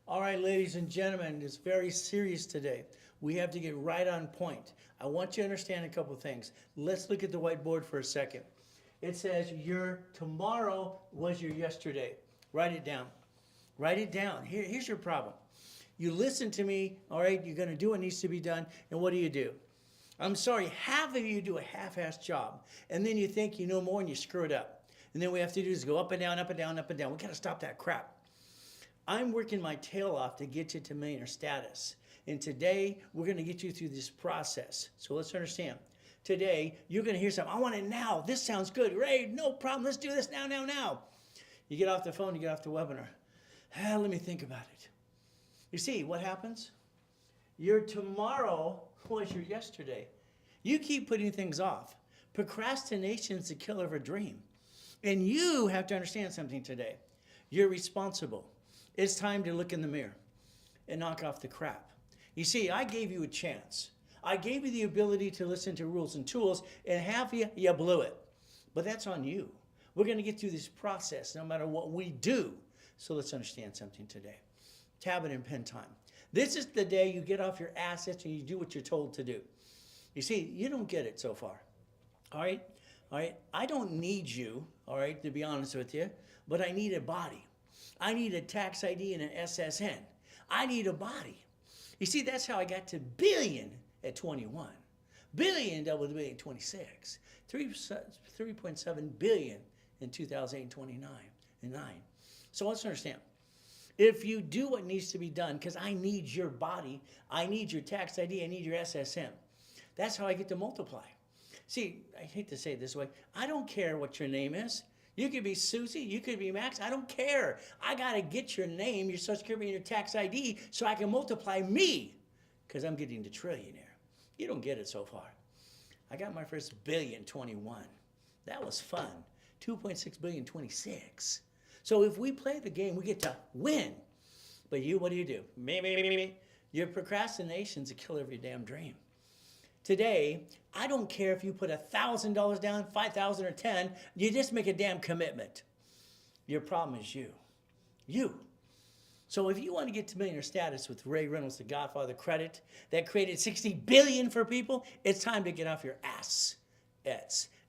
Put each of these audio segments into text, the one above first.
All right, ladies and gentlemen, it's very serious today. We have to get right on point. I want you to understand a couple of things. Let's look at the whiteboard for a second. It says your tomorrow was your yesterday. Write it down. Write it down. Here's your problem. You listen to me, all right, you're going to do what needs to be done, and what do? I'm sorry, half of you do a half-assed job, and then you think you know more and you screw it up. And then what we have to do is go up and down, up and down, up and down. We got to stop that crap. I'm working my tail off to get you to millionaire status. And today, we're going to get you through this process. So let's understand. Today, you're going to hear something. I want it now. This sounds good. Ray, no problem. Let's do this now, now, now. You get off the phone, you get off the webinar. Let me think about it. You see, what happens? Your tomorrow was your yesterday. You keep putting things off. Procrastination is the killer of a dream. And you have to understand something today. You're responsible. It's time to look in the mirror and knock off the crap. You see, I gave you a chance. I gave you the ability to listen to rules and tools, and half of you blew it. But that's on you. We're going to get through this process no matter what we do. So let's understand something today. Tablet and pen time. This is the day you get off your assets and you do what you're told to do. You see, you don't get it so far. All right? All right? I don't need you, all right, to be honest with you, but I need a body. I need a tax ID and an SSN. I need a body. You see, that's how I got to billion at 21. Billion double the billion at 26. 3.7 billion in 2029 and 9. So let's understand. If you do what needs to be done, because I need your body, I need your tax ID, I need your SSN. That's how I get to multiply. See, I hate to say it this way. I don't care what your name is. You could be Susie, you could be Max, I don't care. I got to get your name, your social security, and your tax ID so I can multiply me because I'm getting to trillionaire. You don't get it so far. I got my first billion 21. That was fun. 2.6 billion 26. So if we play the game, we get to win. But you, what do? Me. Your procrastination's a killer of your damn dream. Today, I don't care if you put $1,000 down, $5,000 or 10, you just make a damn commitment. Your problem is you. You. So if you want to get to millionaire status with Ray Reynolds, the godfather of credit, that created $60 billion for people, it's time to get off your ass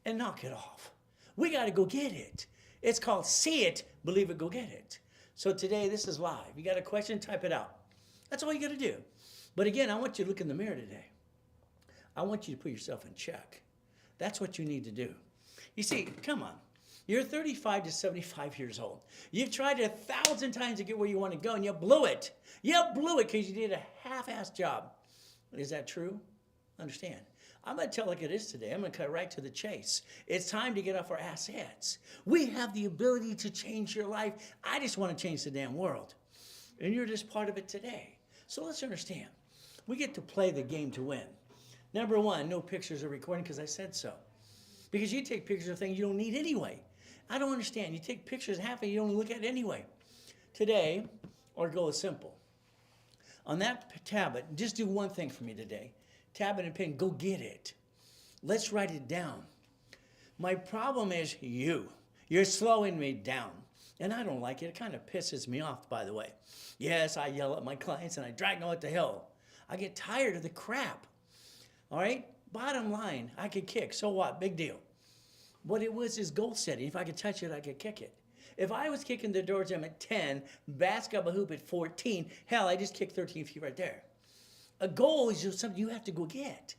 and knock it off. We got to go get it. It's called see it, believe it, go get it. So today, this is live. You got a question, type it out. That's all you got to do. But again, I want you to look in the mirror today. I want you to put yourself in check. That's what you need to do. You see, come on. You're 35 to 75 years old. You've tried 1,000 times to get where you want to go, and you blew it. You blew it because you did a half-assed job. Is that true? Understand. I'm going to tell like it is today. I'm going to cut right to the chase. It's time to get off our assets. We have the ability to change your life. I just want to change the damn world. And you're just part of it today. So let's understand. We get to play the game to win. Number one, no pictures or recording because I said so. Because you take pictures of things you don't need anyway. I don't understand. You take pictures, half of it you don't look at it anyway. Today, our goal is simple. On that tablet, just do one thing for me today. Tablet and pen, go get it. Let's write it down. My problem is you. You're slowing me down. And I don't like it. It kind of pisses me off, by the way. Yes, I yell at my clients and I drag them out the hill. I get tired of the crap. All right? Bottom line, I could kick. So what? Big deal. What it was is goal setting. If I could touch it, I could kick it. If I was kicking the door jam at 10, basketball hoop at 14, hell, I just kicked 13 feet right there. A goal is just something you have to go get.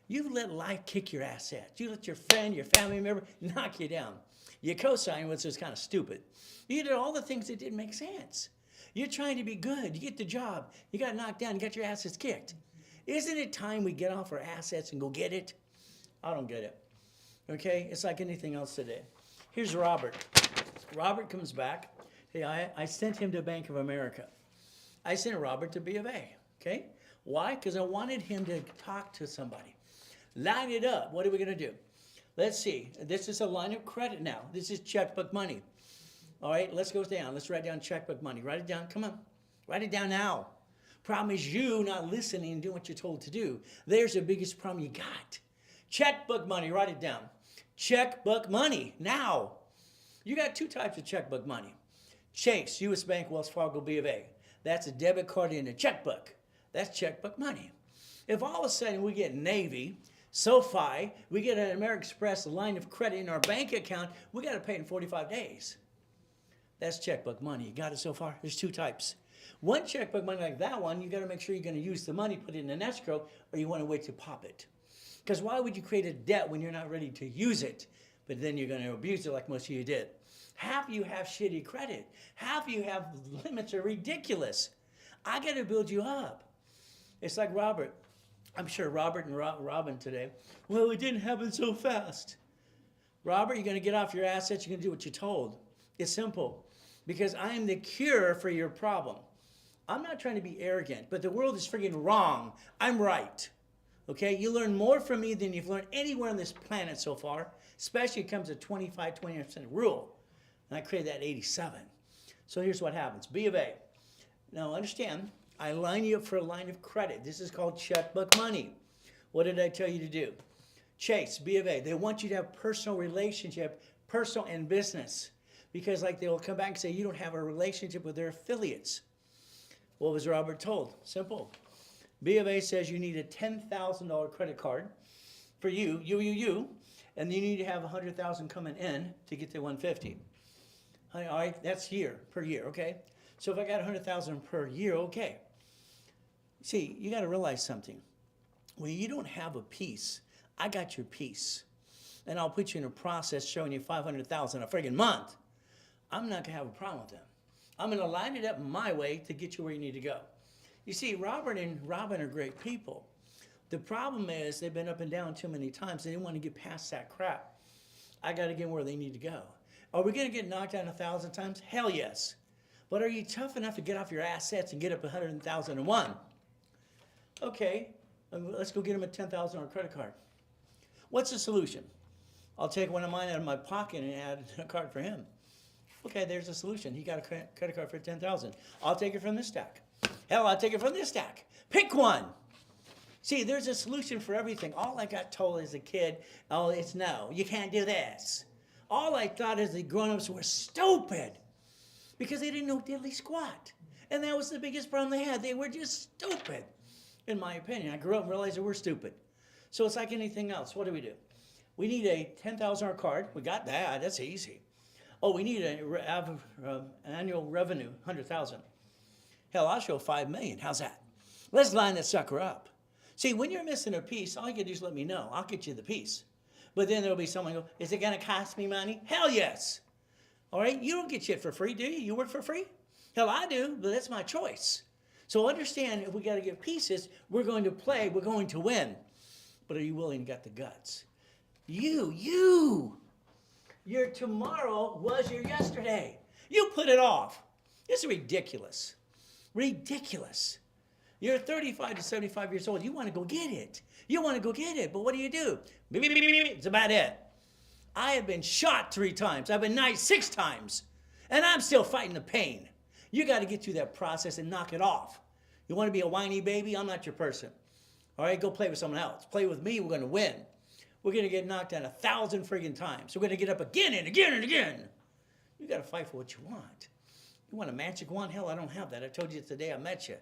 You let life kick your assets. You let your friend, your family member knock you down. You co-sign, which is kind of stupid. You did all the things that didn't make sense. You're trying to be good. You get the job. You got knocked down. You got your assets kicked. Isn't it time we get off our assets and go get it? I don't get it. Okay? It's like anything else today. Here's Robert. Robert comes back. Hey, I sent him to Bank of America. I sent Robert to B of A. Okay? Why? Because I wanted him to talk to somebody. Line it up. What are we going to do? Let's see. This is a line of credit now. This is checkbook money. All right? Let's go down. Let's write down checkbook money. Write it down. Come on. Write it down now. Problem is you not listening and doing what you're told to do. There's the biggest problem you got. Checkbook money, write it down. Checkbook money, now. You got two types of checkbook money. Chase, U.S. Bank, Wells Fargo, B of A. That's a debit card and a checkbook. That's checkbook money. If all of a sudden we get Navy, SoFi, we get an American Express line of credit in our bank account, we got to pay in 45 days. That's checkbook money. You got it so far? There's two types. One checkbook money like that one, you got to make sure you're going to use the money, put it in an escrow, or you want to wait to pop it. Because why would you create a debt when you're not ready to use it? But then you're going to abuse it like most of you did. Half of you have shitty credit. Half of you have limits are ridiculous. I got to build you up. It's like Robert. I'm sure Robert and Robin today, well, it didn't happen so fast. Robert, you're going to get off your assets. You're going to do what you're told. It's simple. Because I am the cure for your problem. I'm not trying to be arrogant, but the world is freaking wrong. I'm right. Okay? You learn more from me than you've learned anywhere on this planet so far, especially when it comes to 25-20% rule. And I created that 87. So here's what happens. B of A. Now understand, I line you up for a line of credit. This is called checkbook money. What did I tell you to do? Chase, B of A. They want you to have personal relationship, personal and business. Because like they will come back and say, you don't have a relationship with their affiliates. What was Robert told? Simple. B of A says you need a $10,000 credit card for you, and you need to have $100,000 coming in to get to 150. All right, that's per year, okay? So if I got $100,000 per year, okay. See, you got to realize something. When you don't have a piece, I got your piece. And I'll put you in a process showing you $500,000 a friggin' month. I'm not going to have a problem with them. I'm going to line it up my way to get you where you need to go. You see, Robert and Robin are great people. The problem is they've been up and down too many times. They didn't want to get past that crap. I got to get where they need to go. Are we going to get knocked down 1,000 times? Hell yes. But are you tough enough to get off your assets and get up 100,001? Okay, let's go get him a $10,000 credit card. What's the solution? I'll take one of mine out of my pocket and add a card for him. Okay, there's a solution. He got a credit card for $10,000. I'll take it from this stack. Hell, I'll take it from this stack. Pick one. See, there's a solution for everything. All I got told as a kid, oh, it's no, you can't do this. All I thought is the grown-ups were stupid because they didn't know diddly squat. And that was the biggest problem they had. They were just stupid, in my opinion. I grew up and realized they were stupid. So it's like anything else. What do? We need a $10,000 card. We got that. That's easy. Oh, we need an annual revenue, 100,000. Hell, I'll show 5 million. How's that? Let's line that sucker up. See, when you're missing a piece, all you can do is let me know. I'll get you the piece. But then there'll be someone who goes, is it going to cost me money? Hell yes. All right? You don't get shit for free, do you? You work for free? Hell, I do, but that's my choice. So understand, if we got to get pieces, we're going to play, we're going to win. But are you willing to get the guts? Your tomorrow was your yesterday. You put it off. It's ridiculous. Ridiculous. You're 35 to 75 years old. You want to go get it. But what do? It's about it. I have been shot 3 times. I've been knifed 6 times. And I'm still fighting the pain. You got to get through that process and knock it off. You want to be a whiny baby? I'm not your person. All right, go play with someone else. Play with me. We're going to win. We're going to get knocked down 1,000 friggin' times. We're going to get up again and again and again. You got to fight for what you want. You want a magic wand? Hell, I don't have that. I told you today I met you.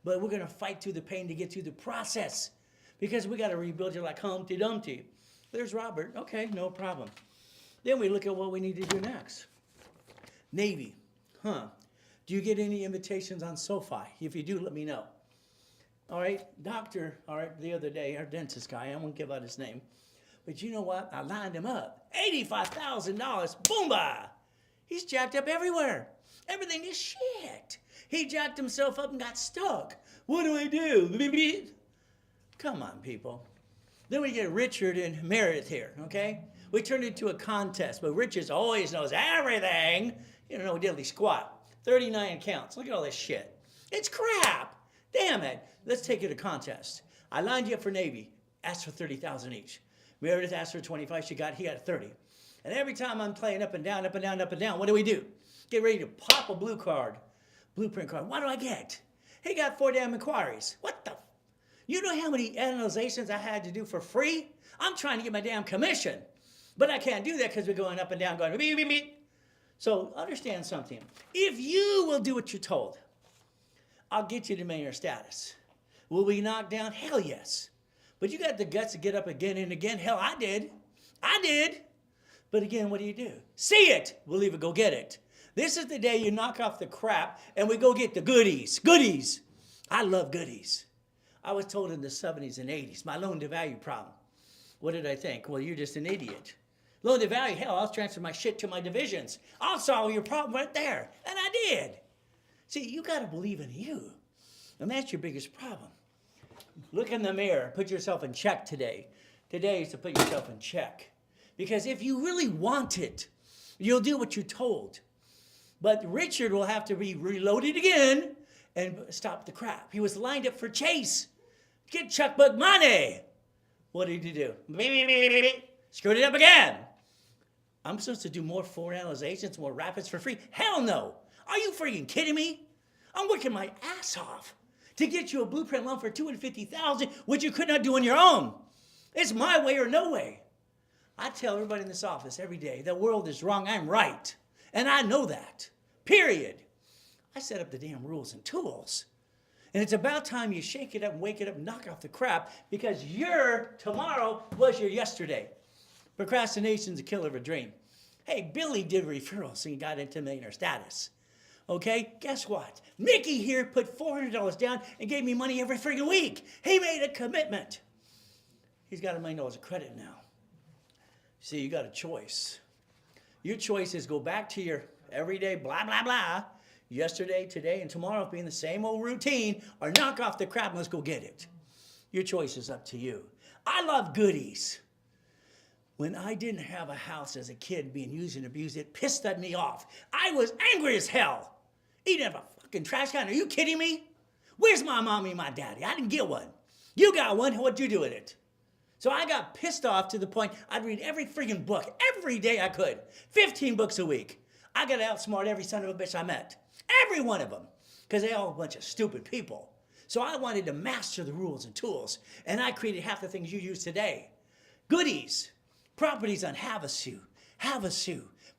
But we're going to fight through the pain to get through the process. Because we got to rebuild you like Humpty Dumpty. There's Robert. Okay, no problem. Then we look at what we need to do next. Navy. Do you get any invitations on SoFi? If you do, let me know. All right, doctor, all right, the other day, our dentist guy, I won't give out his name. But you know what? I lined him up. $85,000. Boomba! He's jacked up everywhere. Everything is shit. He jacked himself up and got stuck. What do I do? Come on, people. Then we get Richard and Meredith here, okay? We turned it into a contest, but Richard always knows everything. You don't know diddly squat. 39 accounts. Look at all this shit. It's crap. Damn it. Let's take it to contest. I lined you up for Navy. Asked for 30,000 each. Meredith asked for 25. He got 30. And every time I'm playing up and down, what do? Get ready to pop a blueprint card. What do I get? He got 4 damn inquiries. What the? You know how many analyzations I had to do for free? I'm trying to get my damn commission. But I can't do that because we're going up and down, going beep, beep, beep. So understand something. If you will do what you're told, I'll get you to millionaire status. Will we knock down? Hell yes. But you got the guts to get up again and again. Hell, I did. I did. But again, what do? See it. Believe it, go get it. This is the day you knock off the crap and we go get the goodies. Goodies. I love goodies. I was told in the 70s and 80s, my loan to value problem. What did I think? Well, you're just an idiot. Loan to value, hell, I'll transfer my shit to my divisions. I'll solve your problem right there. And I did. See, you got to believe in you. And that's your biggest problem. Look in the mirror. Put yourself in check today. Today is to put yourself in check. Because if you really want it, you'll do what you're told. But Richard will have to be reloaded again and stop the crap. He was lined up for Chase. Get checkbook money. What did he do? Screwed it up again. I'm supposed to do more forward analyzations, more rapids for free? Hell no. Are you freaking kidding me? I'm working my ass off to get you a blueprint loan for $250,000, which you could not do on your own. It's my way or no way. I tell everybody in this office every day, the world is wrong, I'm right. And I know that. Period. I set up the damn rules and tools. And it's about time you shake it up and wake it up and knock off the crap, because your tomorrow was your yesterday. Procrastination's a killer of a dream. Hey, Billy did referrals and he got into millionaire status. Okay, guess what? Mickey here put $400 down and gave me money every freaking week. He made a commitment. He's got $1 million of credit now. See, you got a choice. Your choice is go back to your everyday blah, blah, blah, yesterday, today, and tomorrow being the same old routine, or knock off the crap and let's go get it. Your choice is up to you. I love goodies. When I didn't have a house as a kid being used and abused, it pissed at me off. I was angry as hell. He didn't have a fucking trash can. Are you kidding me? Where's my mommy and my daddy? I didn't get one. You got one. What'd you do with it? So I got pissed off to the point I'd read every freaking book every day I could. 15 books a week. I got to outsmart every son of a bitch I met. Every one of them. Because they all a bunch of stupid people. So I wanted to master the rules and tools. And I created half the things you use today. Goodies. Properties on Havasu,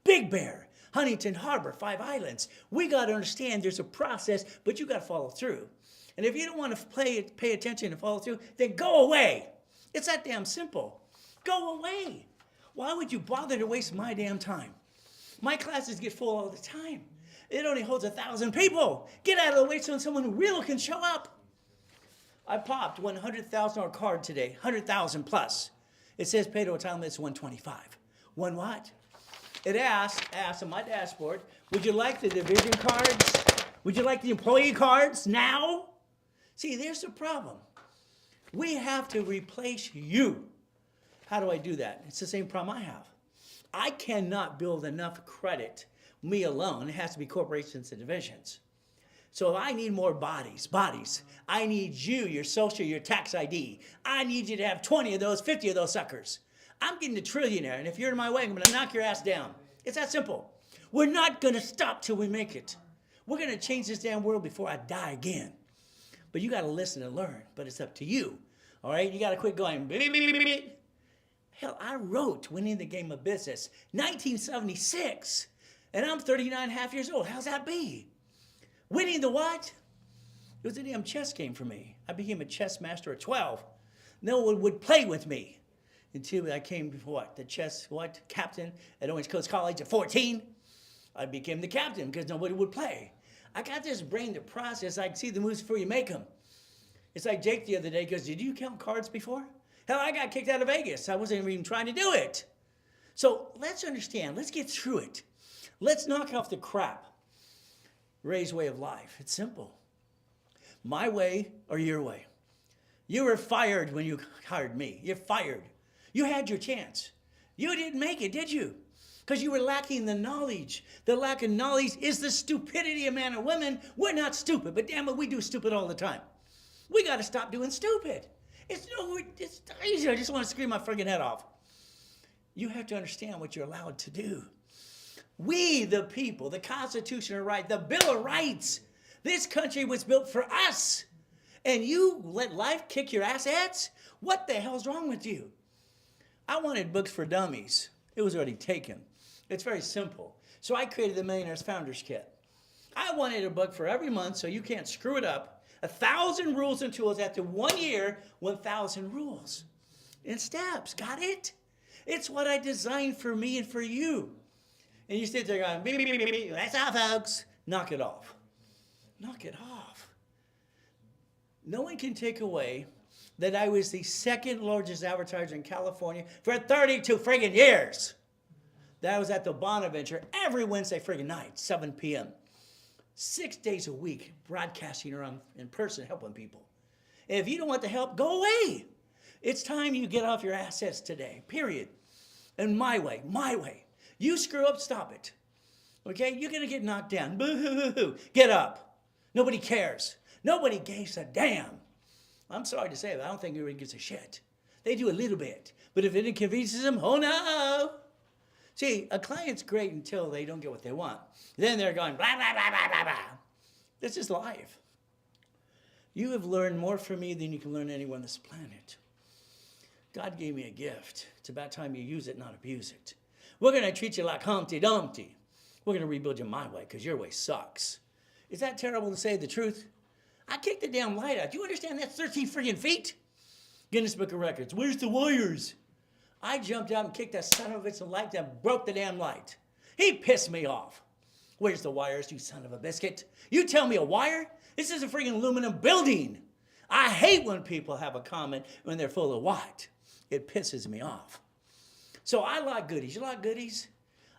Big Bear, Huntington Harbor, 5 Islands. We got to understand there's a process, but you got to follow through. And if you don't want to pay attention and follow through, then go away. It's that damn simple. Go away. Why would you bother to waste my damn time? My classes get full all the time. It only holds 1,000 people. Get out of the way so someone real can show up. I popped $100,000 card today, 100,000 plus. It says pay to a time limit, it's 125. One what? It asked on my dashboard, would you like the division cards? Would you like the employee cards now? See, there's the problem. We have to replace you. How do I do that? It's the same problem I have. I cannot build enough credit, me alone. It has to be corporations and divisions. So I need more bodies. I need you, your social, your tax ID. I need you to have 20 of those, 50 of those suckers. I'm getting a trillionaire, and if you're in my way, I'm going to knock your ass down. It's that simple. We're not going to stop till we make it. We're going to change this damn world before I die again. But you got to listen and learn, but it's up to you. All right? You got to quit going, beep, beep, beep, beep. Hell, I wrote Winning the Game of Business, 1976, and I'm 39 and a half years old. How's that be? Winning the what? It was a damn chess game for me. I became a chess master at 12. No one would play with me until I came to what? The chess captain at Orange Coast College at 14. I became the captain because nobody would play. I got this brain to process. I can see the moves before you make them. It's like Jake the other day goes, did you count cards before? Hell, I got kicked out of Vegas. I wasn't even trying to do it. So let's understand. Let's get through it. Let's knock off the crap. Ray's way of life. It's simple. My way or your way. You were fired when you hired me. You're fired. You had your chance. You didn't make it, did you? Because you were lacking the knowledge. The lack of knowledge is the stupidity of men and women. We're not stupid, but damn it, we do stupid all the time. We got to stop doing stupid. It's easy. I just want to scream my friggin' head off. You have to understand what you're allowed to do. We, the people, the Constitution of Rights, the Bill of Rights. This country was built for us. And you let life kick your assets? What the hell's wrong with you? I wanted books for dummies. It was already taken. It's very simple. So I created the Millionaire's Founders Kit. I wanted a book for every month so you can't screw it up. 1,000 rules and tools after 1 year, 1,000 rules and steps. Got it? It's what I designed for me and for you. And you sit there going, beep, beep, beep, beep, beep. That's all, folks. Knock it off. Knock it off. No one can take away that I was the second largest advertiser in California for 32 friggin' years. That was at the Bonaventure every Wednesday friggin' night, 7 p.m. 6 days a week, broadcasting around in person, helping people. And if you don't want the help, go away. It's time you get off your assets today, period. And my way, my way. You screw up, stop it. Okay? You're going to get knocked down. Boo-hoo-hoo-hoo. Get up. Nobody cares. Nobody gives a damn. I'm sorry to say, but I don't think anybody gives a shit. They do a little bit. But if it inconveniences them, oh no. See, a client's great until they don't get what they want. Then they're going blah, blah, blah, blah, blah, blah. This is life. You have learned more from me than you can learn anywhere on this planet. God gave me a gift. It's about time you use it, not abuse it. We're going to treat you like Humpty Dumpty. We're going to rebuild you my way because your way sucks. Is that terrible to say the truth? I kicked the damn light out. Do you understand that's 13 friggin' feet? Guinness Book of Records. Where's the wires? I jumped out and kicked that son of a bitch light down, broke the damn light. He pissed me off. Where's the wires, you son of a biscuit? You tell me a wire? This is a friggin' aluminum building. I hate when people have a comment when they're full of what? It pisses me off. So I like goodies. You like goodies?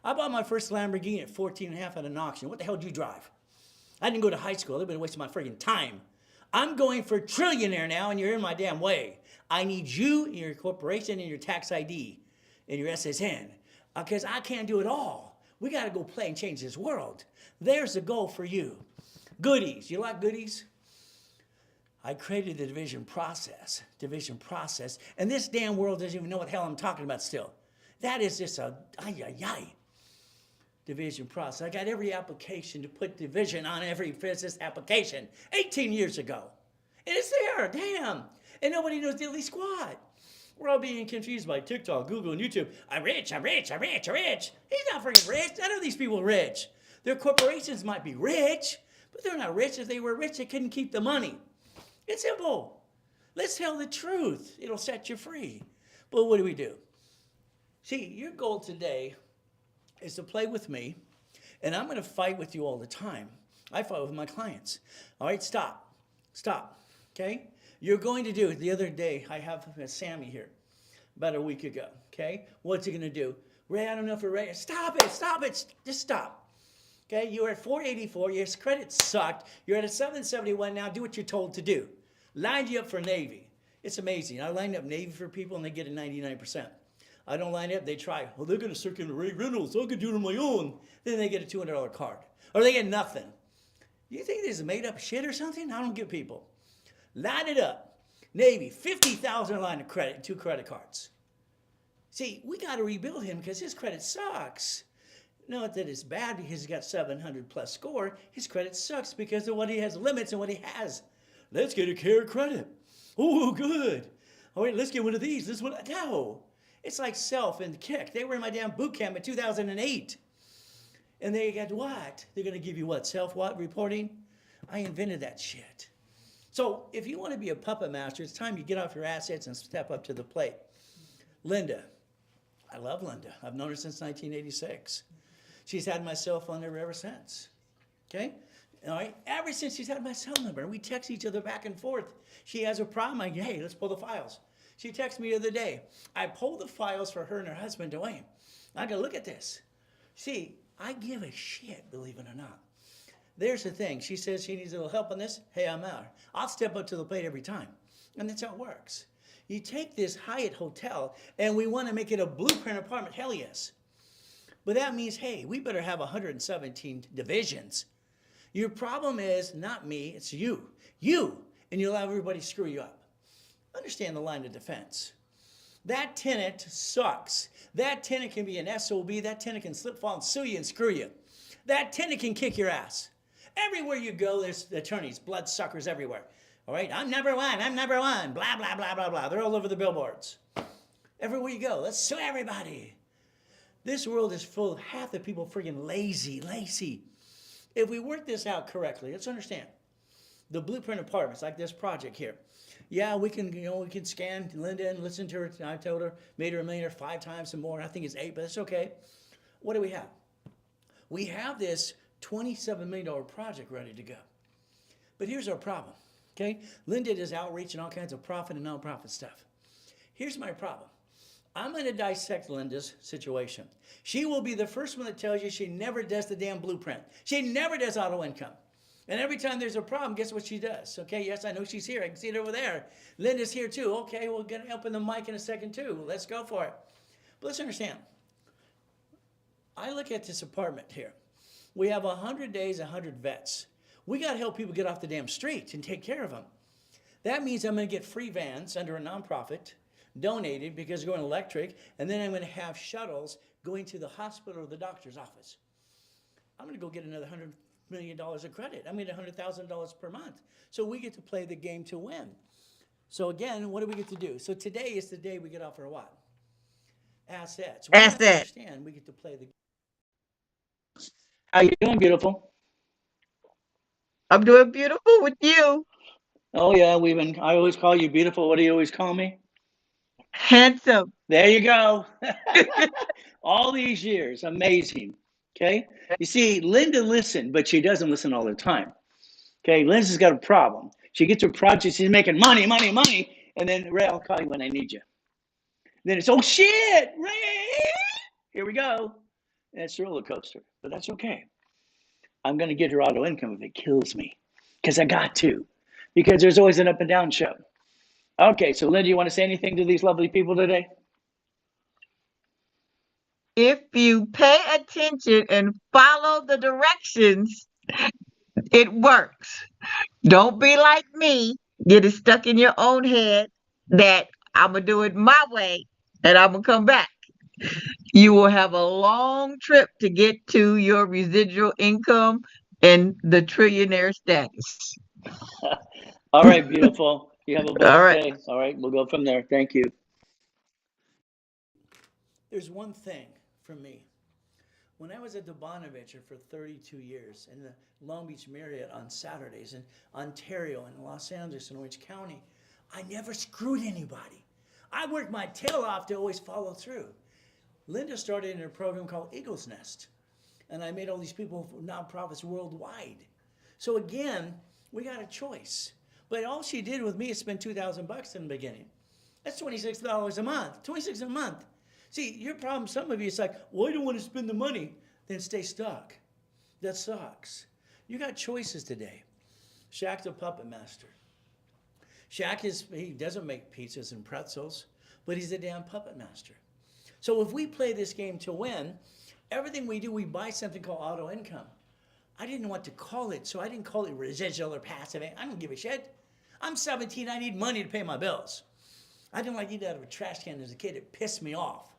I bought my first Lamborghini at 14 and a half at an auction. What the hell did you drive? I didn't go to high school. They've been wasting my friggin' time. I'm going for trillionaire now, and you're in my damn way. I need you and your corporation and your tax ID and your SSN because I can't do it all. We got to go play and change this world. There's the goal for you. Goodies. You like goodies? I created the division process, and this damn world doesn't even know what the hell I'm talking about still. That is just a division process. I got every application to put division on every business application 18 years ago. And it's there, damn. And nobody knows diddly squat. We're all being confused by TikTok, Google, and YouTube. I'm rich, I'm rich, I'm rich, I'm rich. He's not freaking rich. None of these people are rich. Their corporations might be rich, but they're not rich. If they were rich, they couldn't keep the money. It's simple. Let's tell the truth. It'll set you free. But what do? See, your goal today is to play with me, and I'm going to fight with you all the time. I fight with my clients. All right, stop, okay? You're going to do it. The other day, I have Sammy here, about a week ago, okay? What's he going to do? Ray, I don't know if we're ready. Stop it, just stop. Okay, you were at 484, your credit sucked, you're at a 771 now, do what you're told to do. Lined you up for Navy. It's amazing. I lined up Navy for people and they get a 99%. I don't line up, they try. Well, they're going to circulate Ray Reynolds, so I can do it on my own. Then they get a $200 card. Or they get nothing. You think this is made up shit or something? I don't get people. Line it up. Navy, $50,000 line of credit, 2 credit cards. See, we got to rebuild him because his credit sucks. Not that it's bad because he's got 700 plus score. His credit sucks because of what he has limits and what he has. Let's get a care credit. Oh, good. All right, let's get one of these. This one, no. It's like Self and Kick. They were in my damn boot camp in 2008. And they got what? They're going to give you what? Self what? Reporting? I invented that shit. So if you want to be a puppet master, it's time you get off your assets and step up to the plate. Linda. I love Linda. I've known her since 1986. She's had my cell phone number ever since. Okay? All right? Ever since she's had my cell number. We text each other back and forth. She has a problem. I go, hey, let's pull the files. She texted me the other day. I pulled the files for her and her husband, Dwayne. I go, look at this. See, I give a shit, believe it or not. There's the thing. She says she needs a little help on this. Hey, I'm out. I'll step up to the plate every time. And that's how it works. You take this Hyatt hotel, and we want to make it a blueprint apartment. Hell yes. But that means, hey, we better have 117 divisions. Your problem is not me, it's you. You. And you'll have everybody screw you up. Understand the line of defense. That tenant sucks. That tenant can be an SOB. That tenant can slip, fall, and sue you and screw you. That tenant can kick your ass. Everywhere you go, there's attorneys, bloodsuckers everywhere. All right, I'm number one, blah, blah, blah, blah, blah. They're all over the billboards. Everywhere you go, let's sue everybody. This world is full of half the people friggin' lazy. If we work this out correctly, let's understand the blueprint apartments, like this project here. Yeah, we can, we can scan Linda and listen to her. I told her, made her a millionaire 5 times and more. I think it's 8, but it's okay. What do we have? We have this $27 million project ready to go. But here's our problem, okay? Linda does outreach and all kinds of profit and nonprofit stuff. Here's my problem. I'm going to dissect Linda's situation. She will be the first one that tells you she never does the damn blueprint. She never does auto income. And every time there's a problem, guess what she does? Okay, yes, I know she's here. I can see it over there. Linda's here too. Okay, we're going to open the mic in a second too. Let's go for it. But let's understand. I look at this apartment here. We have 100 days, 100 vets. We got to help people get off the damn street and take care of them. That means I'm going to get free vans under a nonprofit, donated because they're going electric, and then I'm going to have shuttles going to the hospital or the doctor's office. I'm going to go get another $100 million of credit. I'm going to get $100,000 per month. So we get to play the game to win. So again, what do we get to do? So today is the day we get off our what? Assets. We have to understand we get to play the game. How you doing, beautiful? I'm doing beautiful with you. Oh yeah, I always call you beautiful. What do you always call me? Handsome. There you go. All these years, amazing. Okay. You see, Linda listened, but she doesn't listen all the time. Okay. Linda's got a problem. She gets her project, she's making money, money, money, and then Ray, I'll call you when I need you. Then it's, oh shit, Ray, here we go. And it's a roller coaster, but that's okay. I'm going to get her auto income if it kills me, because I got to, because there's always an up and down show. Okay, so Linda, you want to say anything to these lovely people today? If you pay attention and follow the directions, it works. Don't be like me, get it stuck in your own head that I'm going to do it my way and I'm going to come back. You will have a long trip to get to your residual income and the trillionaire status. All right, beautiful. You have a All blessed right. day. All right, we'll go from there. Thank you. There's one thing for me. When I was at the Bonaventure for 32 years in the Long Beach Marriott on Saturdays in Ontario and Los Angeles and Orange County, I never screwed anybody. I worked my tail off to always follow through. Linda started in a program called Eagle's Nest, and I made all these people nonprofits worldwide. So again, we got a choice. But all she did with me is spend $2,000 in the beginning. That's $26 a month. $26 a month. See, your problem, some of you, it's like, well, I don't want to spend the money. Then stay stuck. That sucks. You got choices today. Shaq's a puppet master. He doesn't make pizzas and pretzels, but he's a damn puppet master. So if we play this game to win, everything we do, we buy something called auto income. I didn't know what to call it, so I didn't call it residual or passive. I don't give a shit. I'm 17, I need money to pay my bills. I didn't like eating out of a trash can as a kid. It pissed me off.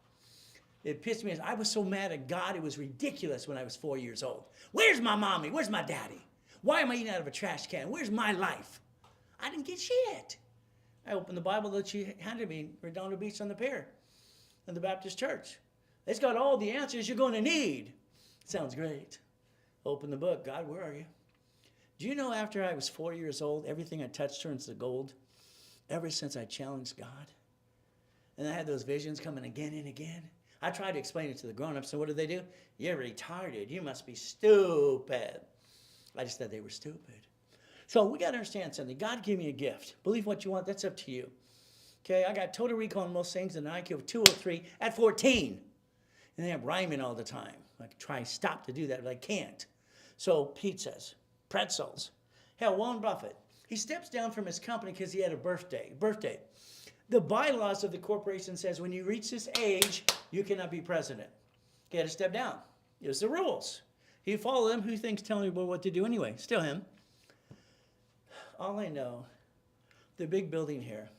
It pissed me off. I was so mad at God, it was ridiculous when I was 4 years old. Where's my mommy? Where's my daddy? Why am I eating out of a trash can? Where's my life? I didn't get shit. I opened the Bible that she handed me in Redondo Beach on the pier in the Baptist church. It's got all the answers you're going to need. Sounds great. Open the book. God, where are you? Do you know after I was 4 years old, everything I touched turns to gold? Ever since I challenged God. And I had those visions coming again and again. I tried to explain it to the grown-ups, and what did they do? You're retarded. You must be stupid. I just thought they were stupid. So we got to understand something. God gave me a gift. Believe what you want. That's up to you. Okay, I got total recall on most things and an IQ of 203 at 14. And I'm rhyming all the time. I try to stop to do that, but I can't. So pizzas, pretzels. Hell, Warren Buffett, he steps down from his company because he had a birthday. The bylaws of the corporation says when you reach this age, you cannot be president. He had to step down. It was the rules. He followed them. Who thinks telling people what to do anyway? Still him. All I know, the big building here,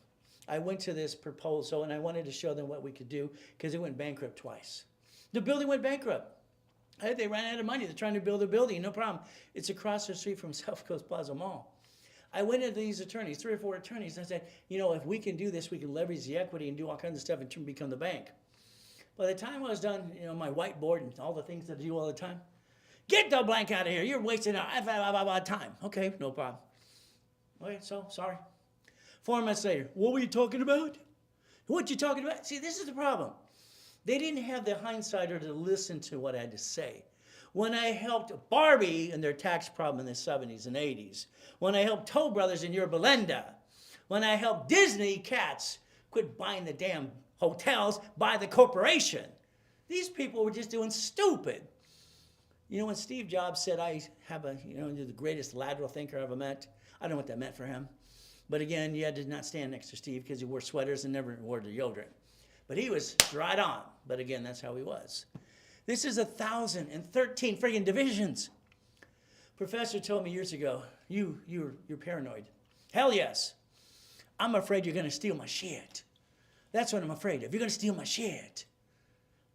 I went to this proposal and I wanted to show them what we could do because it went bankrupt twice. The building went bankrupt. They ran out of money. They're trying to build a building. No problem. It's across the street from South Coast Plaza Mall. I went into these attorneys, 3 or 4 attorneys, and I said, if we can do this, we can leverage the equity and do all kinds of stuff and become the bank. By the time I was done, my whiteboard and all the things that I do all the time, Get the blank out of here. You're wasting our time. Okay, no problem. Okay, so sorry. 4 months later, what were you talking about? What you talking about? See, this is the problem. They didn't have the hindsight or to listen to what I had to say. When I helped Barbie and their tax problem in the 70s and 80s, when I helped Toll Brothers in your Belinda, when I helped Disney cats quit buying the damn hotels, buy the corporation, these people were just doing stupid. You know, when Steve Jobs said, I have you're the greatest lateral thinker I ever met, I don't know what that meant for him. But again, you had to not stand next to Steve because he wore sweaters and never wore deodorant. But he was right on. But again, that's how he was. This is 1,013 friggin' divisions. Professor told me years ago, you're paranoid. Hell yes. I'm afraid you're going to steal my shit. That's what I'm afraid of. You're going to steal my shit.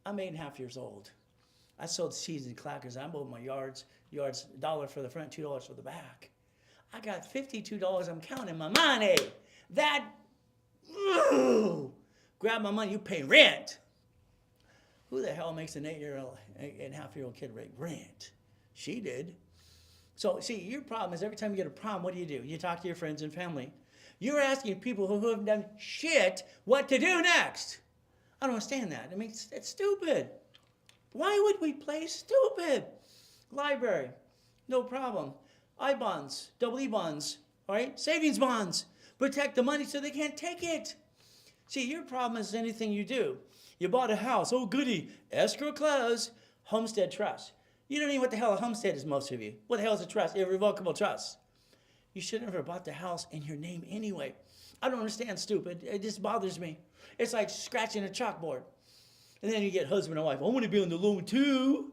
I'm 8.5 years old. I sold seasoned crackers. I mowed my yards, $1 for the front, $2 for the back. I got $52. I'm counting my money. That, grab my money, you pay rent. Who the hell makes an 8.5-year-old kid rent? She did. So, see, your problem is every time you get a problem, what do? You talk to your friends and family. You're asking people who haven't done shit what to do next. I don't understand that. I mean, it's stupid. Why would we play stupid? Library, no problem. I-bonds, double E-bonds, all right? Savings bonds. Protect the money so they can't take it. See, your problem is anything you do. You bought a house, oh goody, escrow close, homestead trust. You don't know what the hell a homestead is, most of you. What the hell is a trust? Irrevocable trust. You should have never bought the house in your name anyway. I don't understand, stupid. It just bothers me. It's like scratching a chalkboard. And then you get husband and wife, I want to be on the loan too.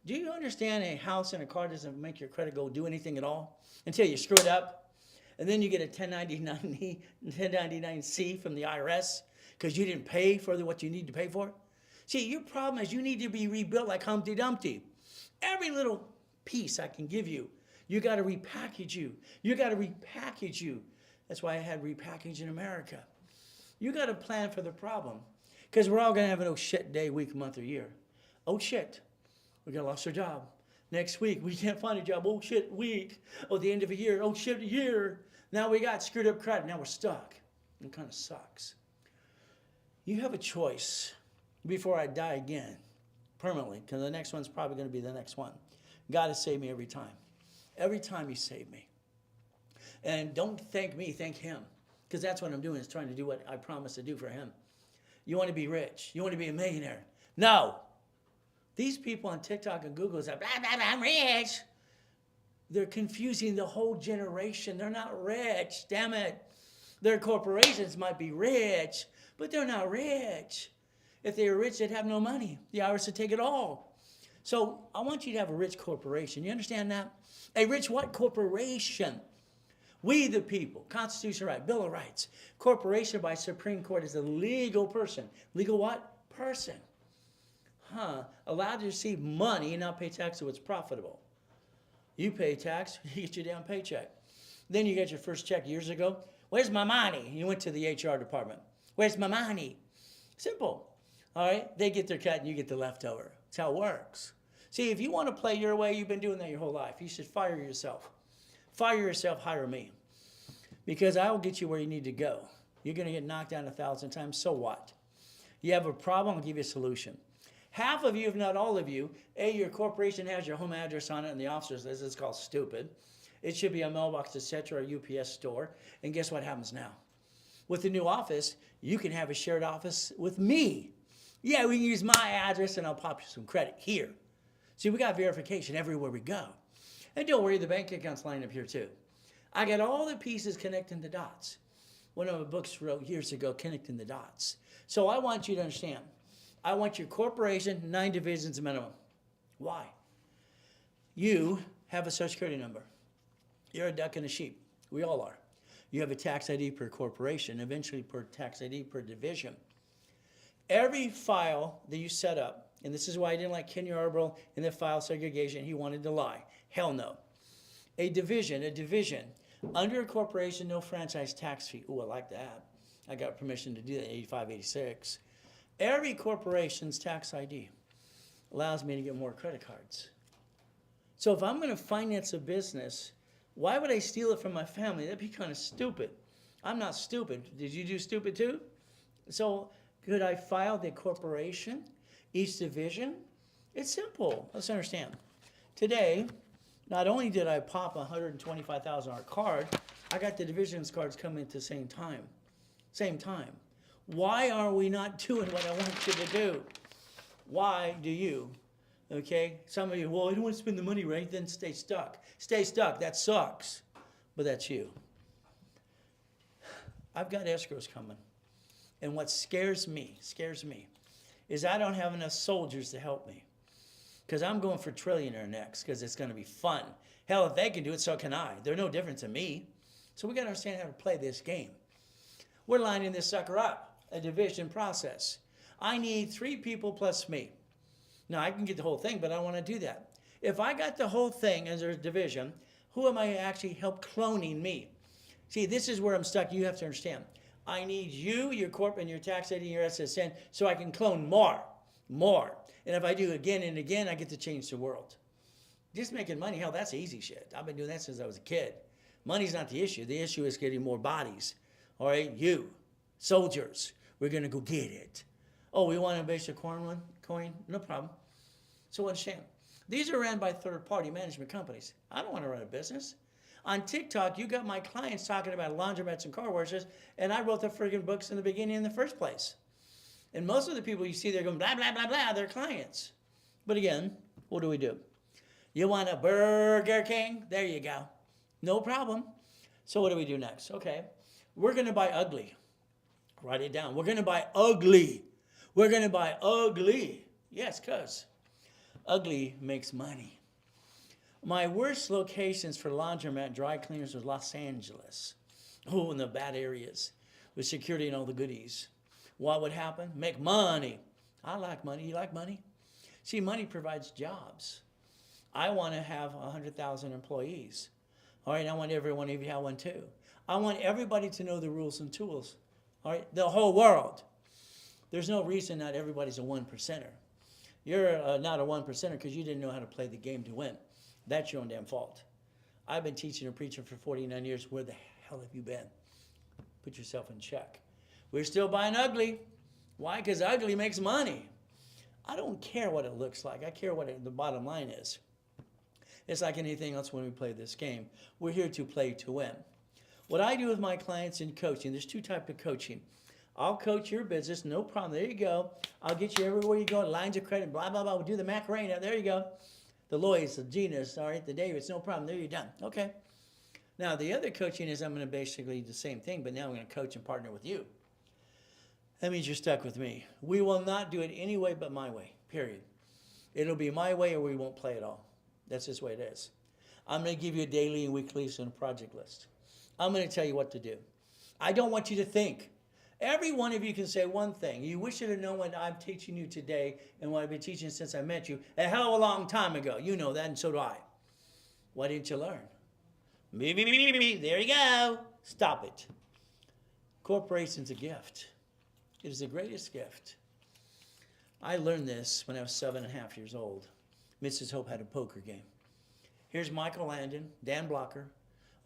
Do you understand a house and a car doesn't make your credit go do anything at all until you screw it up? And then you get a 1099-C from the IRS because you didn't pay for what you need to pay for? See, your problem is you need to be rebuilt like Humpty Dumpty. Every little piece I can give you, you got to repackage you. You got to repackage you. That's why I had Repackage in America. You got to plan for the problem because we're all going to have an oh shit day, week, month, or year. Oh shit. We got lost our job. Next week, we can't find a job. Oh, shit, week. Oh, the end of a year. Oh, shit, a year. Now we got screwed up credit. Now we're stuck. It kind of sucks. You have a choice before I die again, permanently, because the next one's probably going to be the next one. God has saved me every time. Every time he saved me. And don't thank me, thank him. Because that's what I'm doing, is trying to do what I promised to do for him. You want to be rich. You want to be a millionaire. No. These people on TikTok and Google say, blah, blah, blah, I'm rich. They're confusing the whole generation. They're not rich, damn it. Their corporations might be rich, but they're not rich. If they were rich, they'd have no money. The IRS would take it all. So I want you to have a rich corporation. You understand that? A rich what corporation? We the people, Constitution right, Bill of Rights. Corporation by Supreme Court is a legal person. Legal what? Person. Allowed to receive money and not pay tax so it's profitable. You pay tax, you get your damn paycheck. Then you get your first check years ago. Where's my money? You went to the HR department. Where's my money? Simple. All right? They get their cut and you get the leftover. That's how it works. See, if you want to play your way, you've been doing that your whole life. You should fire yourself. Fire yourself, hire me. Because I will get you where you need to go. You're going to get knocked down 1,000 times, so what? You have a problem, I'll give you a solution. Half of you, if not all of you, your corporation has your home address on it and the officer's list. It's called stupid. It should be a mailbox, etc., or a UPS store. And guess what happens now? With the new office, you can have a shared office with me. Yeah, we can use my address and I'll pop you some credit here. See, we got verification everywhere we go. And don't worry, the bank account's lined up here too. I got all the pieces connecting the dots. One of my books wrote years ago, Connecting the Dots. So I want you to understand. I want your corporation, 9 divisions minimum. Why? You have a Social Security number. You're a duck and a sheep. We all are. You have a tax ID per corporation, eventually per tax ID per division. Every file that you set up, and this is why I didn't like Ken Yarbrough in the file segregation. He wanted to lie. Hell no. A division, under a corporation, no franchise tax fee. Ooh, I like that. I got permission to do that, 85, 86. Every corporation's tax ID allows me to get more credit cards. So if I'm going to finance a business, why would I steal it from my family? That'd be kind of stupid. I'm not stupid. Did you do stupid too? So could I file the corporation, each division? It's simple. Let's understand. Today, not only did I pop a $125,000 card, I got the divisions cards coming at the same time. Same time. Why are we not doing what I want you to do? Why do you? Okay? Some of you, well, I don't want to spend the money, right? Then stay stuck. Stay stuck. That sucks. But that's you. I've got escrows coming. And what scares me, is I don't have enough soldiers to help me. Because I'm going for trillionaire next, because it's going to be fun. Hell, if they can do it, so can I. They're no different to me. So we got to understand how to play this game. We're lining this sucker up, a division process. I need 3 people plus me. Now, I can get the whole thing, but I don't want to do that. If I got the whole thing as a division, who am I actually help cloning me? See, this is where I'm stuck. You have to understand. I need you, your corp, and your tax ID, and your SSN, so I can clone more. And if I do again and again, I get to change the world. Just making money, hell, that's easy shit. I've been doing that since I was a kid. Money's not the issue. The issue is getting more bodies. All right, you, soldiers, we're going to go get it. Oh, we want to base a coin? No problem. So understand, these are ran by third-party management companies. I don't want to run a business. On TikTok, you got my clients talking about laundromats and car washes, and I wrote the friggin' books in the beginning in the first place. And most of the people you see, they're going blah, blah, blah, blah, they're clients. But again, what do? You want a Burger King? There you go. No problem. So what do we do next? Okay, we're going to buy ugly. Write it down. We're going to buy ugly. We're going to buy ugly. Yes, because ugly makes money. My worst locations for laundromat dry cleaners was Los Angeles. Oh, in the bad areas with security and all the goodies. What would happen? Make money. I like money. You like money? See, money provides jobs. I want to have 100,000 employees. All right, I want every one of you to have one too. I want everybody to know the rules and tools. All right, the whole world. There's no reason not everybody's a 1%er. You're not a 1%er because you didn't know how to play the game to win. That's your own damn fault. I've been teaching and preaching for 49 years. Where the hell have you been? Put yourself in check. We're still buying ugly. Why? Because ugly makes money. I don't care what it looks like. I care what the bottom line is. It's like anything else when we play this game. We're here to play to win. What I do with my clients in coaching, there's 2 types of coaching. I'll coach your business, no problem. There you go. I'll get you everywhere you go, lines of credit, blah, blah, blah. We'll do the Macarena. There you go. The Lloyds, the Genas, all right, the Davids, no problem. There you're done. Okay. Now, the other coaching is I'm going to basically do the same thing, but now I'm going to coach and partner with you. That means you're stuck with me. We will not do it any way but my way, period. It'll be my way or we won't play at all. That's just the way it is. I'm going to give you a daily and weekly and a project list. I'm going to tell you what to do. I don't want you to think. Every one of you can say one thing. You wish you to know what I'm teaching you today and what I've been teaching since I met you a hell of a long time ago. You know that, and so do I. Why didn't you learn? Me. There you go. Stop it. Corporation's a gift. It is the greatest gift. I learned this when I was 7.5 years old. Mrs. Hope had a poker game. Here's Michael Landon, Dan Blocker,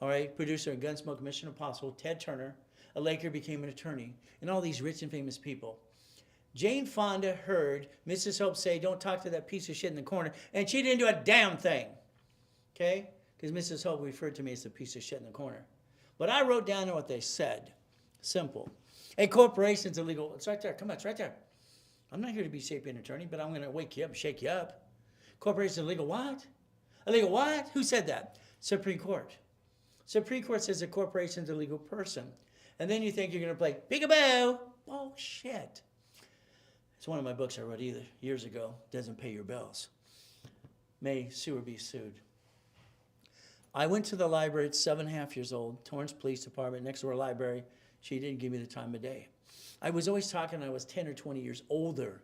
all right, producer of Gunsmoke, Mission Impossible, Ted Turner, a Laker, became an attorney, and all these rich and famous people. Jane Fonda heard Mrs. Hope say, don't talk to that piece of shit in the corner, and she didn't do a damn thing, okay? Because Mrs. Hope referred to me as the piece of shit in the corner. But I wrote down what they said. Simple. A corporation's illegal. It's right there. Come on, it's right there. I'm not here to be shaping an attorney, but I'm going to wake you up and shake you up. Corporation's illegal what? Illegal what? Who said that? Supreme Court. Supreme Court says a corporation's a legal person. And then you think you're going to play peekaboo. Oh, shit. It's one of my books I wrote years ago. Doesn't pay your bills. May sue or be sued. I went to the library at 7.5 years old, Torrance Police Department, next door library. She didn't give me the time of day. I was always talking I was 10 or 20 years older.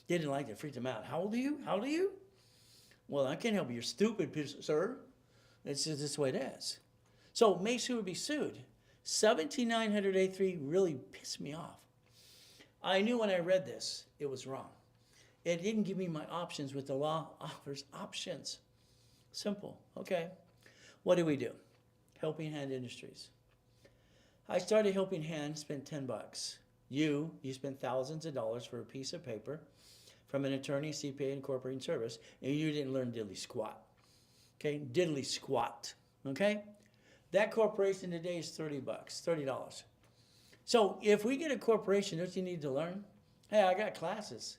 They didn't like it, freaked them out. How old are you? How old are you? Well, I can't help you. You're stupid, sir. It's just this way it is. So may sue or be sued. 17983 really pissed me off. I knew when I read this, it was wrong. It didn't give me my options with the law offers options. Simple. Okay. What do we do? Helping Hand Industries. I started Helping Hand, spent $10. You spent thousands of dollars for a piece of paper from an attorney, CPA, and corporate service, and you didn't learn diddly squat. Okay, diddly squat. Okay, that corporation today is $30, $30. So if we get a corporation, don't you need to learn? Hey, I got classes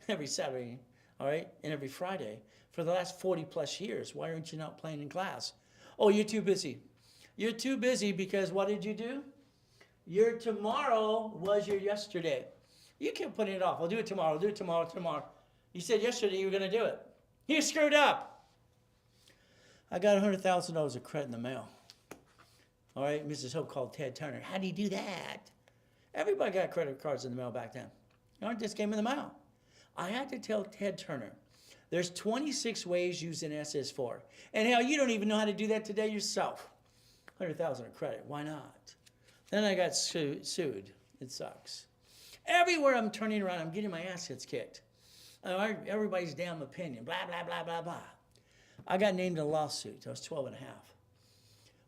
every Saturday, all right, and every Friday for the last 40 plus years. Why aren't you not playing in class? Oh, you're too busy. You're too busy because what did you do? Your tomorrow was your yesterday. You kept putting it off. I'll do it tomorrow. I'll do it tomorrow, tomorrow. You said yesterday you were going to do it. You screwed up. I got $100,000 of credit in the mail. All right, Mrs. Hope called Ted Turner. How do you do that? Everybody got credit cards in the mail back then. It just came in the mail. I had to tell Ted Turner, there's 26 ways using SS4. And hell, you don't even know how to do that today yourself. 100,000 of credit, why not? Then I got sued. It sucks. Everywhere I'm turning around, I'm getting my assets kicked. Everybody's damn opinion, blah, blah, blah, blah, blah. I got named in a lawsuit. I was 12 and a half.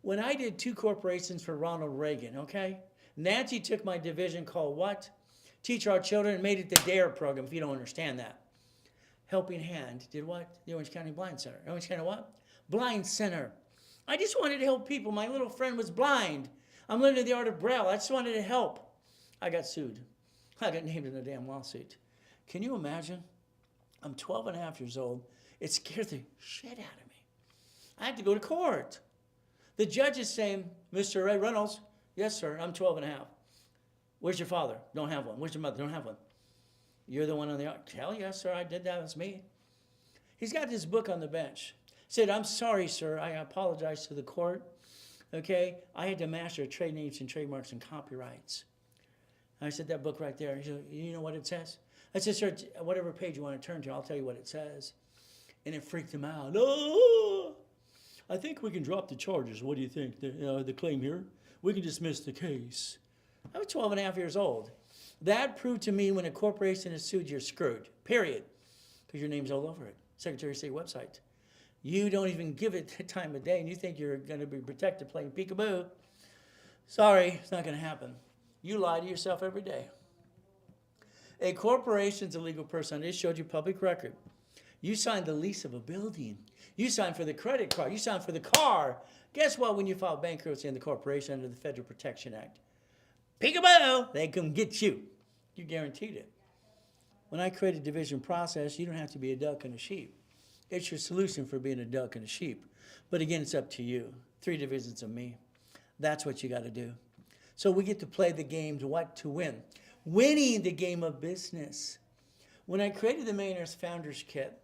When I did 2 corporations for Ronald Reagan, okay? Nancy took my division called what? Teach Our Children, and made it the DARE program, if you don't understand that. Helping Hand did what? The Orange County Blind Center. Orange County what? Blind Center. I just wanted to help people. My little friend was blind. I'm learning the art of Braille. I just wanted to help. I got sued. I got named in a damn lawsuit. Can you imagine? I'm 12 and a half years old. It scared the shit out of me. I had to go to court. The judge is saying, Mr. Ray Reynolds, yes, sir, I'm 12 and a half. Where's your father? Don't have one. Where's your mother? Don't have one. You're the one on the ark. Hell yes, sir, I did that. It was me. He's got this book on the bench. Said, I'm sorry, sir. I apologize to the court. Okay, I had to master trade names and trademarks and copyrights. I said, that book right there. He said, you know what it says? I said, sir, whatever page you want to turn to, I'll tell you what it says. And it freaked him out. Oh, I think we can drop the charges. What do you think? The claim here? We can dismiss the case. I was 12 and a half years old. That proved to me when a corporation is sued, you're screwed, period. Because your name's all over it. Secretary of State website. You don't even give it the time of day, and you think you're going to be protected playing peekaboo. Sorry, it's not going to happen. You lie to yourself every day. A corporation's a legal person. I just showed you public record. You signed the lease of a building. You signed for the credit card. You signed for the car. Guess what? When you file bankruptcy in the corporation under the Federal Protection Act, peekaboo, they come get you. You guaranteed it. When I created division process, you don't have to be a duck and a sheep. It's your solution for being a duck and a sheep. But again, it's up to you. 3 divisions of me. That's what you got to do. So we get to play the game to what? To win. Winning the game of business. When I created the Millionaires Founders Kit,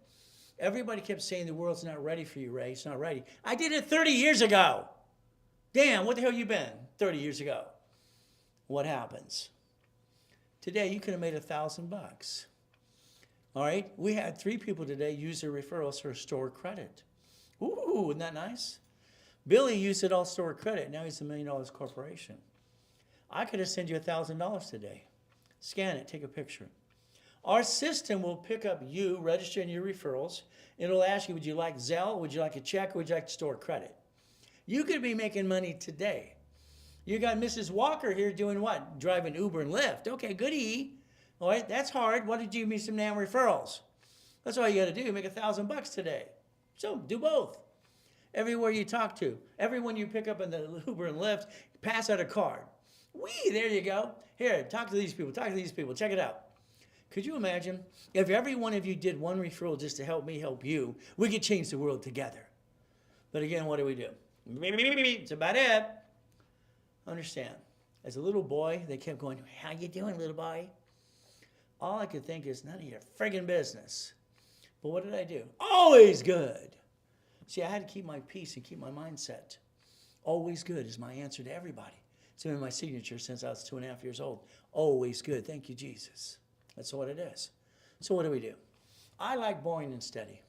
everybody kept saying the world's not ready for you, Ray. It's not ready. I did it 30 years ago. Damn, what the hell you been 30 years ago? What happens? Today, you could have made $1,000. All right? We had 3 people today use their referrals for store credit. Ooh, isn't that nice? Billy used it all store credit. Now he's $1 million corporation. I could have sent you $1,000 today. Scan it, take a picture. Our system will pick up you, register in your referrals. It'll ask you, would you like Zelle, would you like a check, or would you like to store credit? You could be making money today. You got Mrs. Walker here doing what? Driving Uber and Lyft. Okay, goody. All right, that's hard. Why did you give me some damn referrals? That's all you got to do. Make $1,000 today. So do both. Everywhere you talk to, everyone you pick up in the Uber and Lyft, pass out a card. Whee, there you go. Here, talk to these people. Talk to these people. Check it out. Could you imagine if every one of you did one referral just to help me help you? We could change the world together. But again, what do we do? It's about it. Understand, as a little boy, they kept going, how you doing, little boy? All I could think is, none of your friggin' business. But what did I do? Always good. See, I had to keep my peace and keep my mindset. Always good is my answer to everybody. It's been my signature since I was 2.5 years old. Always good. Thank you, Jesus. That's what it is. So what do? I like boring and steady.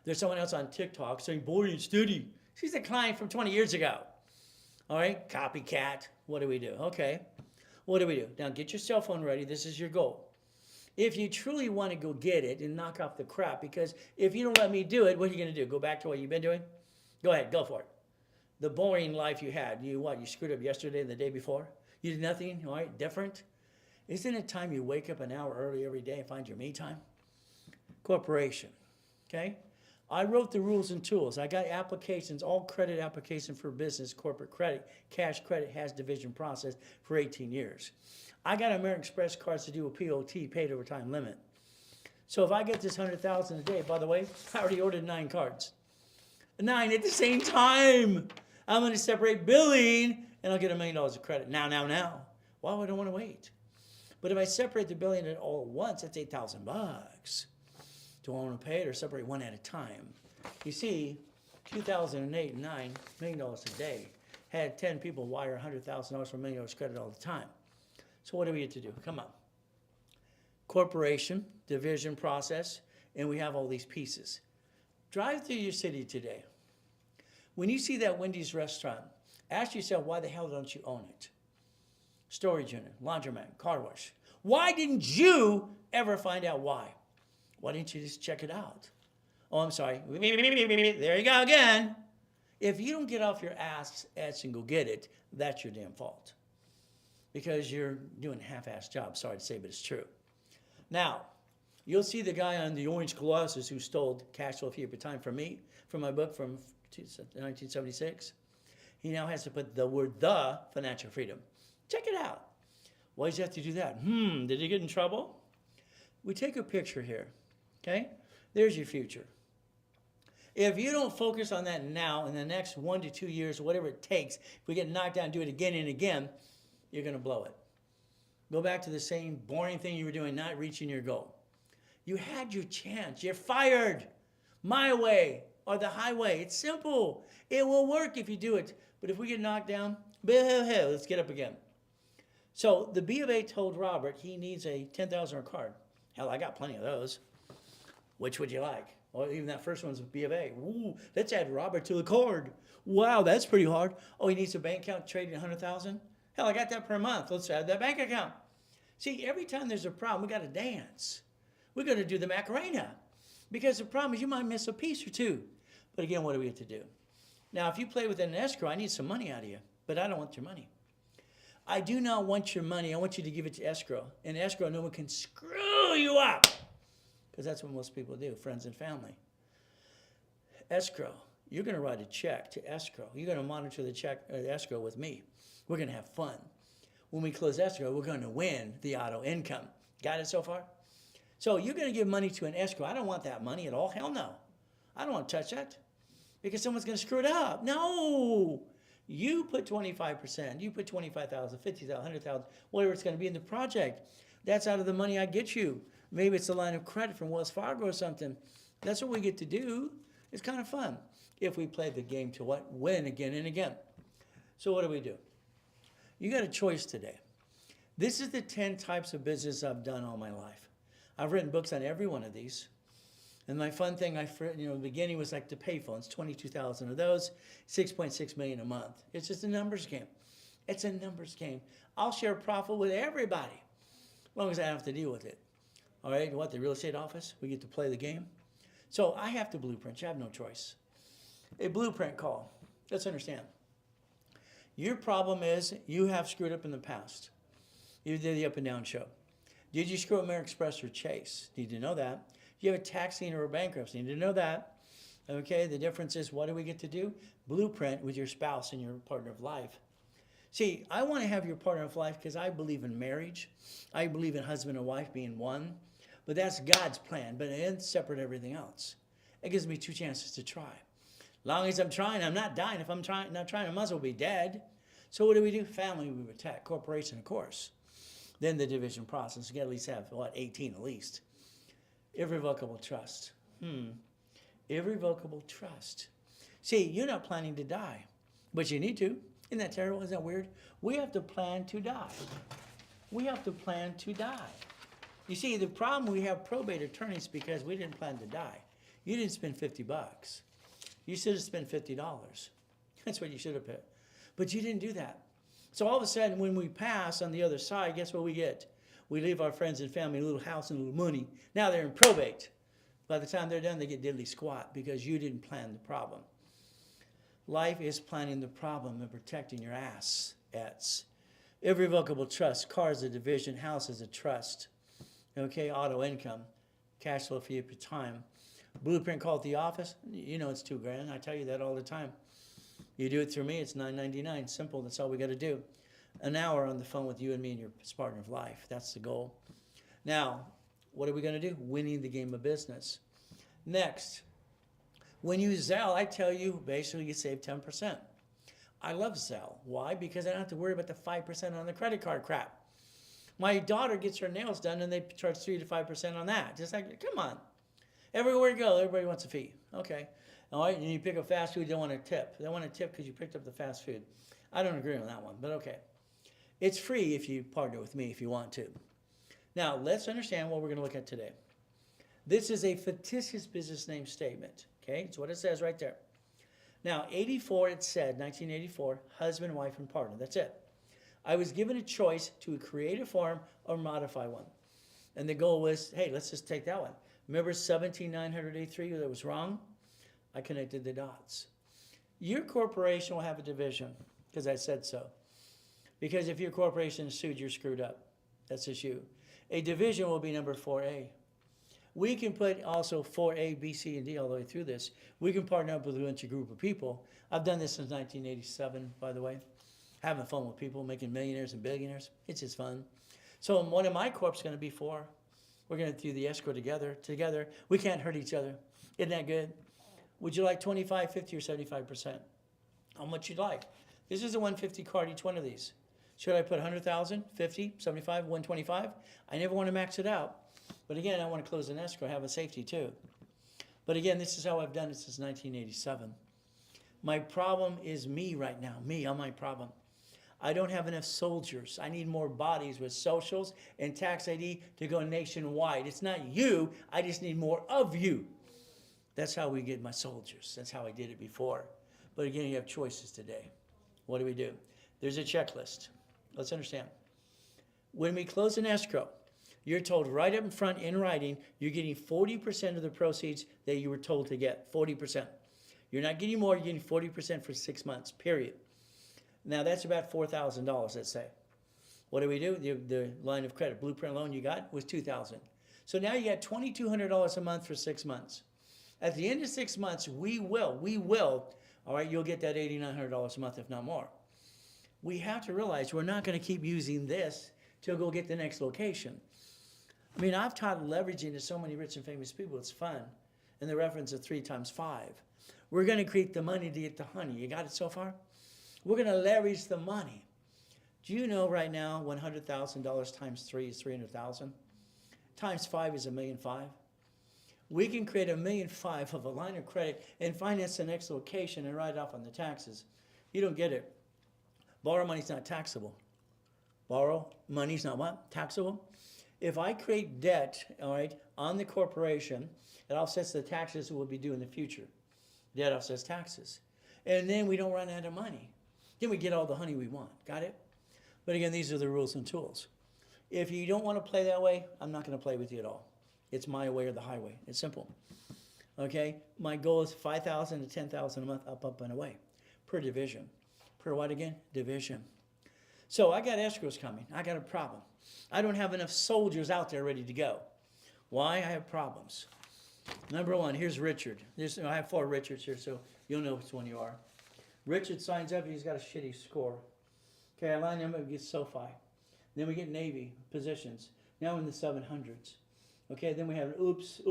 There's someone else on TikTok saying boring and steady. She's a client from 20 years ago. All right, copycat. What do? Okay. What do? Now get your cell phone ready. This is your goal. If you truly want to go get it and knock off the crap, because if you don't let me do it, what are you going to do? Go back to what you've been doing? Go ahead, go for it. The boring life you had, you screwed up yesterday and the day before? You did nothing, all right, different? Isn't it time you wake up an hour early every day and find your me time? Corporation, okay? I wrote the rules and tools. I got applications, all credit application for business, corporate credit, cash credit has division process for 18 years. I got American Express cards to do a POT, paid over time limit. So if I get this 100,000 a day, by the way, I already ordered 9 cards. 9 at the same time. I'm going to separate billing and I'll get $1 million of credit. Now. Why would I want to wait? But if I separate the billion at all at once, that's $8,000. Do I want to pay it or separate one at a time? You see, 2008 and 9, $1 million a day. Had 10 people wire $100,000 for $1 million credit all the time. So what do we get to do? Come on. Corporation, division process, and we have all these pieces. Drive through your city today. When you see that Wendy's restaurant, ask yourself, why the hell don't you own it? Storage unit, laundromat, car wash. Why didn't you ever find out why? Why didn't you just check it out? Oh, I'm sorry. There you go again. If you don't get off your ass and go get it, that's your damn fault. Because you're doing a half-assed job. Sorry to say, but it's true. Now, you'll see the guy on the orange glasses who stole cash flow fee per time from me, from my book from 1976. He now has to put the word "the" financial freedom. Check it out. Why does he have to do that? Did he get in trouble? We take a picture here, okay? There's your future. If you don't focus on that now, in the next 1 to 2 years, whatever it takes, if we get knocked down and do it again and again, you're going to blow it. Go back to the same boring thing you were doing, not reaching your goal. You had your chance. You're fired. My way or the highway. It's simple. It will work if you do it. But if we get knocked down, let's get up again. So the B of A told Robert he needs a $10,000 card. Hell, I got plenty of those. Which would you like? Well, even that first one's B of A. Ooh, let's add Robert to the card. Wow, that's pretty hard. Oh, he needs a bank account trading 100,000. Hell, I got that per month. Let's add that bank account. See, every time there's a problem, we got to dance. We're going to do the Macarena. Because the problem is you might miss a piece or two. But again, what do we have to do? Now, if you play with an escrow, I need some money out of you. But I don't want your money. I do not want your money. I want you to give it to escrow. In escrow, no one can screw you up. Because that's what most people do, friends and family. Escrow. You're going to write a check to escrow. You're going to monitor the check, escrow with me. We're going to have fun. When we close escrow, we're going to win the auto income. Got it so far? So you're going to give money to an escrow. I don't want that money at all. Hell no. I don't want to touch that because someone's going to screw it up. No. You put 25%. You put 25,000, 50,000, 100,000, whatever it's going to be in the project. That's out of the money I get you. Maybe it's a line of credit from Wells Fargo or something. That's what we get to do. It's kind of fun if we play the game to what? Win again and again. So what do? You got a choice today. This is the 10 types of business I've done all my life. I've written books on every one of these. And my fun thing, the beginning was like the payphones, 22,000 of those, 6.6 million a month. It's just a numbers game. It's a numbers game. I'll share profit with everybody, as long as I don't have to deal with it. All right, what, the real estate office? We get to play the game. So I have to blueprint. You have no choice. A blueprint call. Let's understand. Your problem is you have screwed up in the past. You did the up and down show. Did you screw up American Express or Chase? Need to know that. You have a tax lien or a bankruptcy. Need to know that. Okay, the difference is what do we get to do? Blueprint with your spouse and your partner of life. See, I want to have your partner of life because I believe in marriage. I believe in husband and wife being one. But that's God's plan. But it's separate everything else. It gives me 2 chances to try. Long as I'm trying, I'm not dying. If I'm not trying, I might as well be dead. So what do? Family we protect. Corporation, of course. Then the division process. You got to at least have, 18 at least. Irrevocable trust. Irrevocable trust. See, you're not planning to die, but you need to. Isn't that terrible? Isn't that weird? We have to plan to die. We have to plan to die. You see, the problem we have probate attorneys because we didn't plan to die. You didn't spend $50. You should have spent $50. That's what you should have put. But you didn't do that. So all of a sudden, when we pass on the other side, guess what we get? We leave our friends and family a little house and a little money. Now they're in probate. By the time they're done, they get diddly squat because you didn't plan the problem. Life is planning the problem and protecting your assets. Irrevocable trust, car is a division, house is a trust. Okay, auto income, cash flow for your time. Blueprint call at the office, you know it's $2,000. I tell you that all the time. You do it through me, it's $9.99. Simple, that's all we got to do. An hour on the phone with you and me and your partner of life. That's the goal. Now, what are we going to do? Winning the game of business. Next, when you Zelle, I tell you, basically you save 10%. I love Zelle. Why? Because I don't have to worry about the 5% on the credit card crap. My daughter gets her nails done and they charge 3 to 5% on that. Just like, come on. Everywhere you go, everybody wants a fee. Okay. All right, and you pick up fast food, you don't want a tip. They want a tip because you picked up the fast food. I don't agree on that one, but okay. It's free if you partner with me if you want to. Now, let's understand what we're going to look at today. This is a fictitious business name statement. Okay, it's what it says right there. Now, 84, it said, 1984, husband, wife, and partner. That's it. I was given a choice to create a form or modify one. And the goal was, hey, let's just take that one. Remember 17983 that was wrong? I connected the dots. Your corporation will have a division because I said so. Because if your corporation is sued, you're screwed up. That's just you. A division will be number 4A. We can put also 4A, B, C, and D all the way through this. We can partner up with a bunch of group of people. I've done this since 1987, by the way. Having fun with people, making millionaires and billionaires. It's just fun. So one of my corp's going to be 4. We're going to do the escrow together. We can't hurt each other. Isn't that good? Would you like 25, 50, or 75%? How much you'd like? This is a 150 card, each one of these. Should I put 100,000, 50, 75, 125? I never want to max it out. But again, I want to close an escrow, have a safety too. But again, this is how I've done it since 1987. My problem is me right now. Me, I'm my problem. I don't have enough soldiers. I need more bodies with socials and tax ID to go nationwide. It's not you. I just need more of you. That's how we get my soldiers. That's how I did it before. But again, you have choices today. What do? There's a checklist. Let's understand. When we close an escrow, you're told right up in front in writing, you're getting 40% of the proceeds that you were told to get. 40%. You're not getting more. You're getting 40% for 6 months, period. Now, that's about $4,000, let's say. What do? The line of credit, blueprint loan you got was $2,000. So now you got $2,200 a month for 6 months. At the end of 6 months, we will, all right, you'll get that $8,900 a month, if not more. We have to realize we're not going to keep using this to go get the next location. I mean, I've taught leveraging to so many rich and famous people. It's fun. And the reference of 3 times 5. We're going to create the money to get the honey. You got it so far? We're going to leverage the money. Do you know right now $100,000 times 3 is $300,000? Times 5 is $1.5 million. We can create $1.5 million of a line of credit and finance the next location and write off on the taxes. You don't get it. Borrow money's not taxable. Borrow money's not what? Taxable. If I create debt, all right, on the corporation, it offsets the taxes that will be due in the future. Debt offsets taxes. And then we don't run out of money. Then we get all the honey we want. Got it? But again, these are the rules and tools. If you don't want to play that way, I'm not going to play with you at all. It's my way or the highway. It's simple. Okay? My goal is $5,000 to $10,000 a month, up, and away, per division. Per what again? Division. So I got escrows coming. I got a problem. I don't have enough soldiers out there ready to go. Why? I have problems. Number one, here's Richard. I have 4 Richards here, so you'll know which one you are. Richard signs up, he's got a shitty score. Okay, I line him up, we get SoFi. Then we get Navy positions. Now in the 700s. Okay, then we have oops.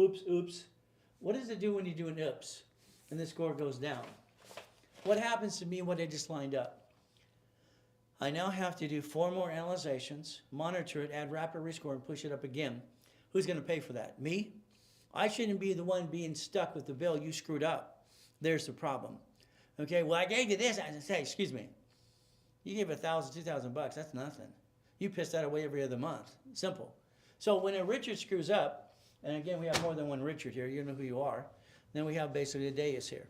What does it do when you do an oops? And the score goes down. What happens to me when I just lined up? I now have to do 4 more analyzations, monitor it, add rapid rescore, and push it up again. Who's going to pay for that? Me? I shouldn't be the one being stuck with the bill. You screwed up. There's the problem. Okay, well, I gave you this. I say, excuse me. You gave $1,000, $2,000. That's nothing. You piss that away every other month. Simple. So when a Richard screws up, and again, we have more than one Richard here. You know who you are. Then we have basically a Deus here.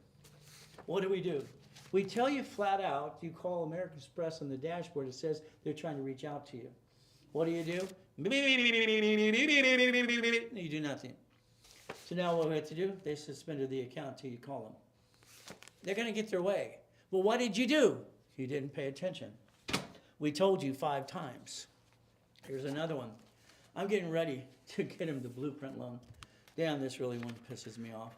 What do? We tell you flat out, you call American Express on the dashboard, it says they're trying to reach out to you. What do? You do nothing. So now what we have to do, they suspended the account until you call them. They're going to get their way. Well, what did you do? You didn't pay attention. We told you 5 times. Here's another one. I'm getting ready to get him the blueprint loan. Damn, this really one pisses me off.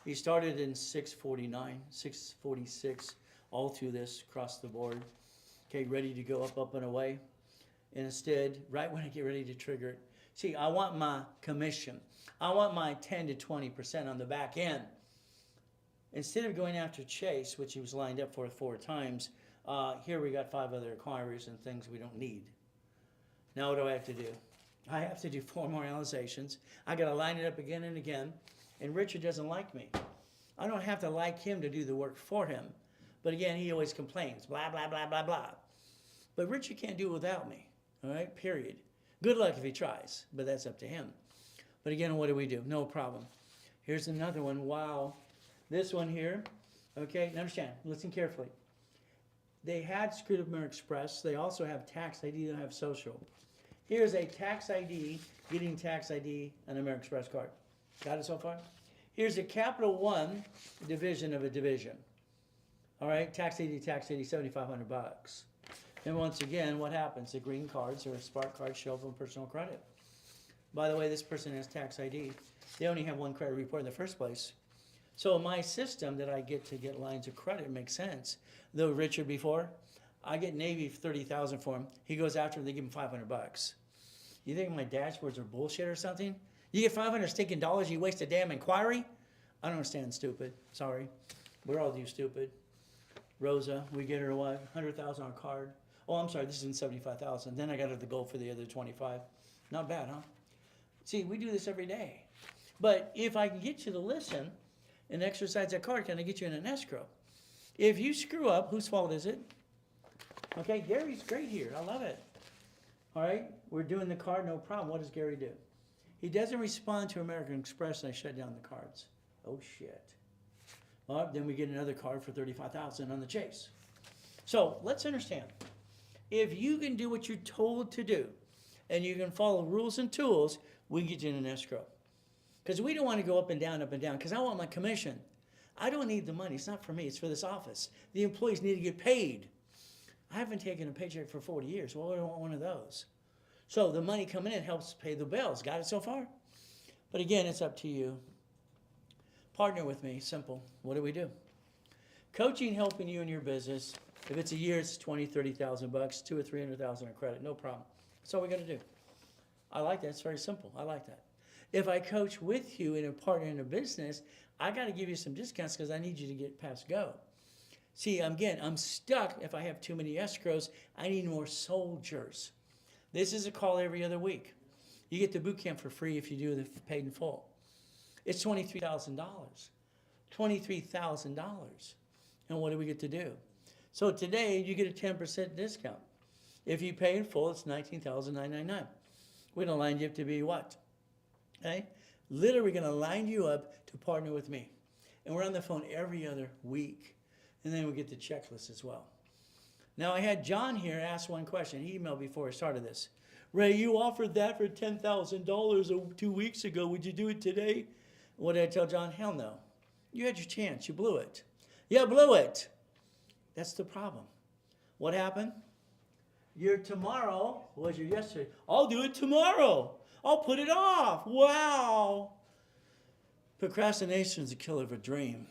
He started in 649, 646, all through this, across the board. Okay, ready to go up and away. And instead, right when I get ready to trigger it, see, I want my commission. I want my 10 to 20% on the back end. Instead of going after Chase, which he was lined up for 4 times, here we got 5 other acquirers and things we don't need. Now what do I have to do? I have to do 4 more analyzations. I got to line it up again and again. And Richard doesn't like me. I don't have to like him to do the work for him. But again, he always complains, blah, blah, blah, blah, blah. But Richard can't do it without me, all right, period. Good luck if he tries, but that's up to him. But again, what do? No problem. Here's another one. Wow. This one here, okay, now understand, listen carefully. They had screwed up American Express. They also have tax ID, they don't have social. Here's a tax ID, getting tax ID, an American Express card. Got it so far? Here's a Capital One division of a division. All right, tax ID, $7,500. And once again, what happens? The green cards or Spark cards show up on personal credit. By the way, this person has tax ID. They only have 1 credit report in the first place. So my system that I get to get lines of credit makes sense. Though Richard before, I get Navy for $30,000 for him. He goes after him, they give him $500. You think my dashboards are bullshit or something? You get 500 stinking dollars, you waste a damn inquiry? I don't understand, stupid. Sorry. We're all you stupid. Rosa, we get her what? 100,000 on a card. Oh, I'm sorry, this is in 75,000. Then I got her the goal for the other 25. Not bad, huh? See, we do this every day. But if I can get you to listen and exercise that card, can I get you in an escrow? If you screw up, whose fault is it? Okay, Gary's great here. I love it. All right, we're doing the card, no problem. What does Gary do? He doesn't respond to American Express, and I shut down the cards. Oh, shit. Well, then we get another card for $35,000 on the Chase. So let's understand. If you can do what you're told to do, and you can follow rules and tools, we can get you in an escrow. Because we don't want to go up and down, because I want my commission. I don't need the money. It's not for me. It's for this office. The employees need to get paid. I haven't taken a paycheck for 40 years. Well, I don't want one of those. So the money coming in helps pay the bills. Got it so far? But again, it's up to you. Partner with me. Simple. What do? Coaching, helping you in your business. If it's a year, it's $20,000, $30,000, $200,000 or $300,000 in credit. No problem. That's all we got to do. I like that. It's very simple. I like that. If I coach with you in a partner in a business, I got to give you some discounts because I need you to get past go. See, I'm stuck if I have too many escrows. I need more soldiers. This is a call every other week. You get the boot camp for free if you do the paid in full. It's $23,000. $23,000. And what do we get to do? So today, you get a 10% discount. If you pay in full, it's $19,999. We're going to line you up to be what? Okay? Literally going to line you up to partner with me. And we're on the phone every other week. And then we get the checklist as well. Now, I had John here ask one question. He emailed before I started this. Ray, you offered that for $10,000 2 weeks ago. Would you do it today? What did I tell John? Hell no. You had your chance. You blew it. Yeah, blew it. That's the problem. What happened? Your tomorrow was your yesterday. I'll do it tomorrow. I'll put it off. Wow. Procrastination is a killer of a dream.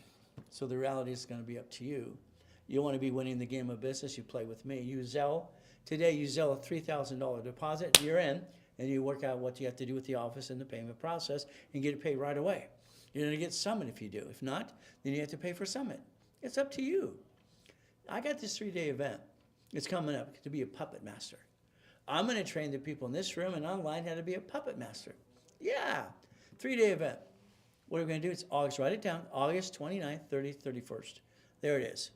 So the reality is going to be up to you. You want to be winning the game of business, you play with me. Use Zelle. Today, you Zelle a $3,000 deposit. You're in, and you work out what you have to do with the office and the payment process and get it paid right away. You're going to get Summit if you do. If not, then you have to pay for Summit. It's up to you. I got this 3-day event. It's coming up to be a puppet master. I'm going to train the people in this room and online how to be a puppet master. Yeah, 3-day event. What are we going to do? It's August, write it down, August 29th, 30th, 31st. There it is.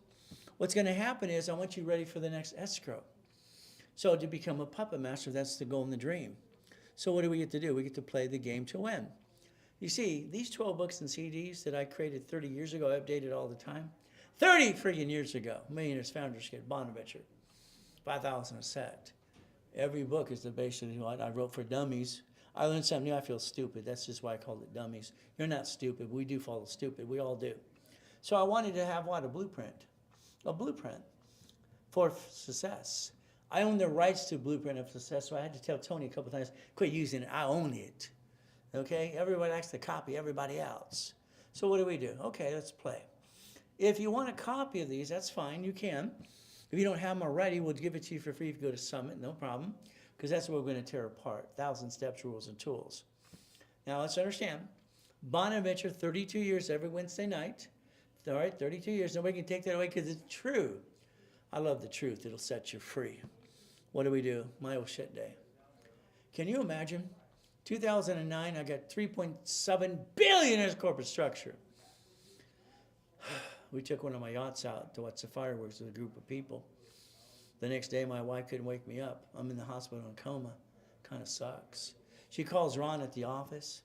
What's going to happen is I want you ready for the next escrow. So to become a puppet master, that's the goal and the dream. So what do we get to do? We get to play the game to win. You see, these 12 books and CDs that I created 30 years ago, I updated all the time. 30 friggin' years ago, Millionaires Founders Kit, Bonaventure, $5,000 a set. Every book is basically what I wrote for dummies. I learned something new. I feel stupid. That's just why I called it dummies. You're not stupid. We do follow stupid. We all do. So I wanted to have what? A blueprint. A blueprint for success. I own the rights to blueprint of success, so I had to tell Tony a couple times, quit using it. I own it. Okay? Everybody likes to copy everybody else. So what do we do? Okay, let's play. If you want a copy of these, that's fine. You can. If you don't have them already, we'll give it to you for free if you go to Summit. No problem. Because that's what we're going to tear apart. 1,000 steps, rules, and tools. Now, let's understand. Bonaventure, 32 years every Wednesday night. All right, 32 years. Nobody can take that away because it's true. I love the truth. It'll set you free. What do we do? My old shit day. Can you imagine? 2009, I got 3.7 billion as corporate structure. We took one of my yachts out to watch the fireworks with a group of people. The next day, my wife couldn't wake me up. I'm in the hospital in coma. Kind of sucks. She calls Ron at the office.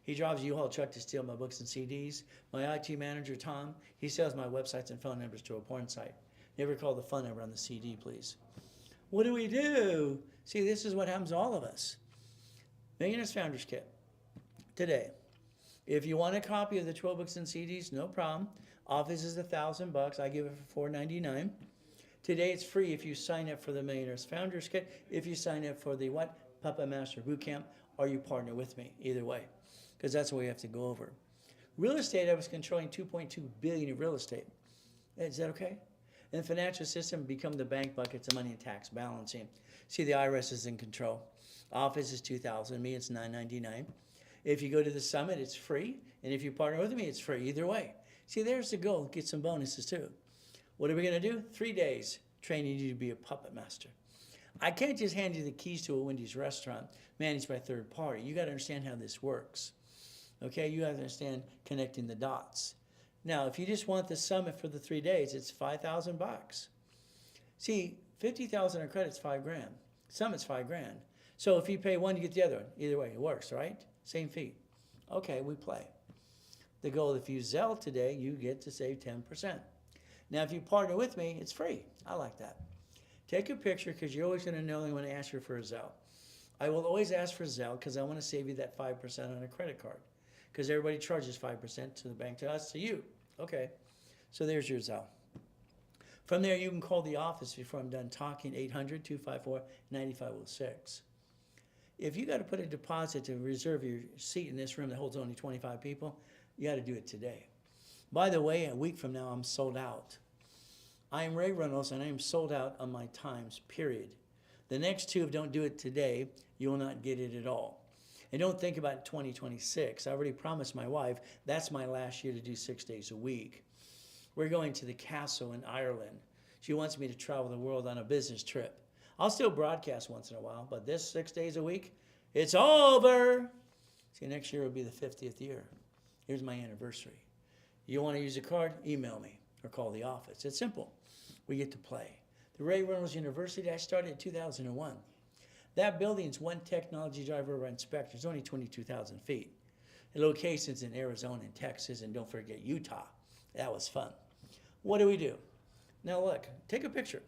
He drives a U-Haul truck to steal my books and CDs. My IT manager, Tom, he sells my websites and phone numbers to a porn site. Never call the phone number on the CD, please. What do we do? See, this is what happens to all of us. Millionaires Founders Kit. Today, if you want a copy of the 12 books and CDs, no problem. Office is $1,000. I give it for $4.99. Today it's free if you sign up for the Millionaires Founders Kit. If you sign up for the what? Puppet Master Bootcamp, or you partner with me. Either way, because that's what we have to go over. Real estate, I was controlling $2.2 billion in real estate. Is that okay? And the financial system become the bank buckets of money and tax balancing. See, the IRS is in control. Office is $2,000. Me, it's $9.99. If you go to the summit, it's free. And if you partner with me, it's free. Either way. See, there's the goal. Get some bonuses too. What are we going to do? 3 days training you to be a puppet master. I can't just hand you the keys to a Wendy's restaurant managed by a third party. You got to understand how this works. Okay, you have to understand connecting the dots. Now, if you just want the summit for the 3 days, it's $5,000. See, 50,000 in credit's $5,000. Summit's $5,000. So if you pay one, you get the other one. Either way, it works, right? Same fee. Okay, we play. The goal, if you Zelle today, you get to save 10%. Now, if you partner with me, it's free. I like that. Take a picture because you're always going to know I'm going to ask you for a Zelle. I will always ask for Zelle because I want to save you that 5% on a credit card. Because everybody charges 5% to the bank, to us, to you. Okay, so there's your Zelle. From there, you can call the office before I'm done talking, 800-254-9506. If you got to put a deposit to reserve your seat in this room that holds only 25 people, you got to do it today. By the way, a week from now, I'm sold out. I am Ray Reynolds, and I am sold out on my times, period. The next two, if don't do it today, you will not get it at all. And don't think about 2026. I already promised my wife that's my last year to do 6 days a week. We're going to the castle in Ireland. She wants me to travel the world on a business trip. I'll still broadcast once in a while, but this 6 days a week, it's over. See, next year will be the 50th year. Here's my anniversary. You want to use a card? Email me or call the office. It's simple. We get to play. The Ray Reynolds University, I started in 2001. That building's one technology driver or inspector. It's only 22,000 feet. The locations in Arizona and Texas, and don't forget Utah. That was fun. What do we do? Now look, take a picture.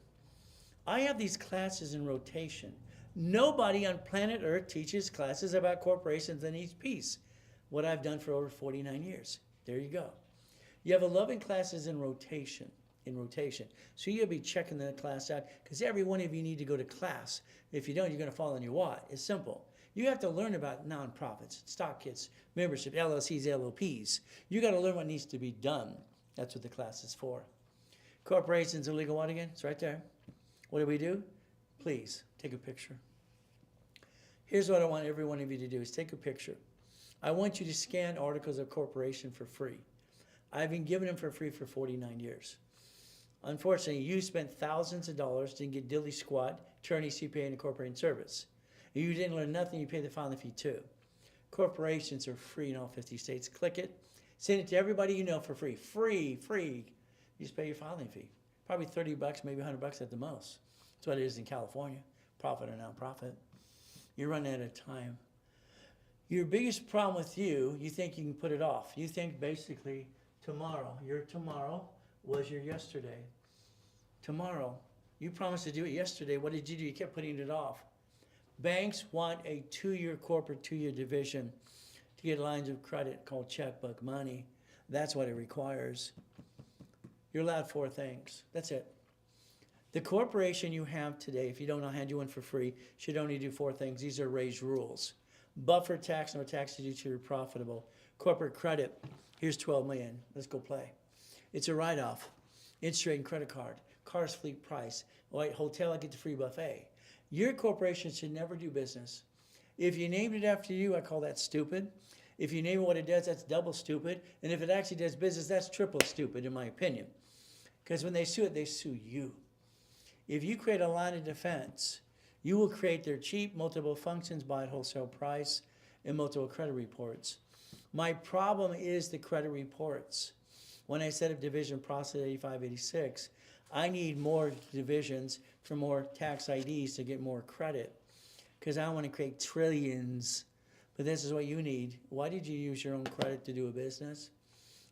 I have these classes in rotation. Nobody on planet Earth teaches classes about corporations and each piece. What I've done for over 49 years. There you go. You have 11 classes in rotation. So you'll be checking the class out because every one of you need to go to class. If you don't, you're going to fall on your what? It's simple. You have to learn about nonprofits, stock kits, membership, LLCs, LLPs. You got to learn what needs to be done. That's what the class is for. Corporations and legal what again? It's right there. What do we do? Please take a picture. Here's what I want every one of you to do is take a picture. I want you to scan articles of corporation for free. I've been giving them for free for 49 years. Unfortunately, you spent thousands of dollars, didn't get dilly squat, attorney, CPA, and incorporating service. You didn't learn nothing, you pay the filing fee too. Corporations are free in all 50 states. Click it, send it to everybody you know for free. Free. You just pay your filing fee. Probably $30, maybe $100 at the most. That's what it is in California, profit or nonprofit. You're running out of time. Your biggest problem with you think you can put it off. You think basically tomorrow, your tomorrow was your yesterday. Tomorrow, you promised to do it yesterday. What did you do? You kept putting it off. Banks want a 2-year corporate, 2-year division to get lines of credit called checkbook money. That's what it requires. You're allowed 4 things. That's it. The corporation you have today, if you don't know, I'll hand you one for free, should only do 4 things. These are raised rules. Buffer tax, no tax due to your profitable. Corporate credit, here's 12 million. Let's go play. It's a write-off. Interest rate and credit card. Car's fleet price. White hotel, I get the free buffet. Your corporation should never do business. If you named it after you, I call that stupid. If you name it what it does, that's double stupid. And if it actually does business, that's triple stupid, in my opinion. Because when they sue it, they sue you. If you create a line of defense, you will create their cheap multiple functions, buy at wholesale price, and multiple credit reports. My problem is the credit reports. When I set up division process 8586, I need more divisions for more tax IDs to get more credit, because I want to create trillions. But this is what you need. Why did you use your own credit to do a business?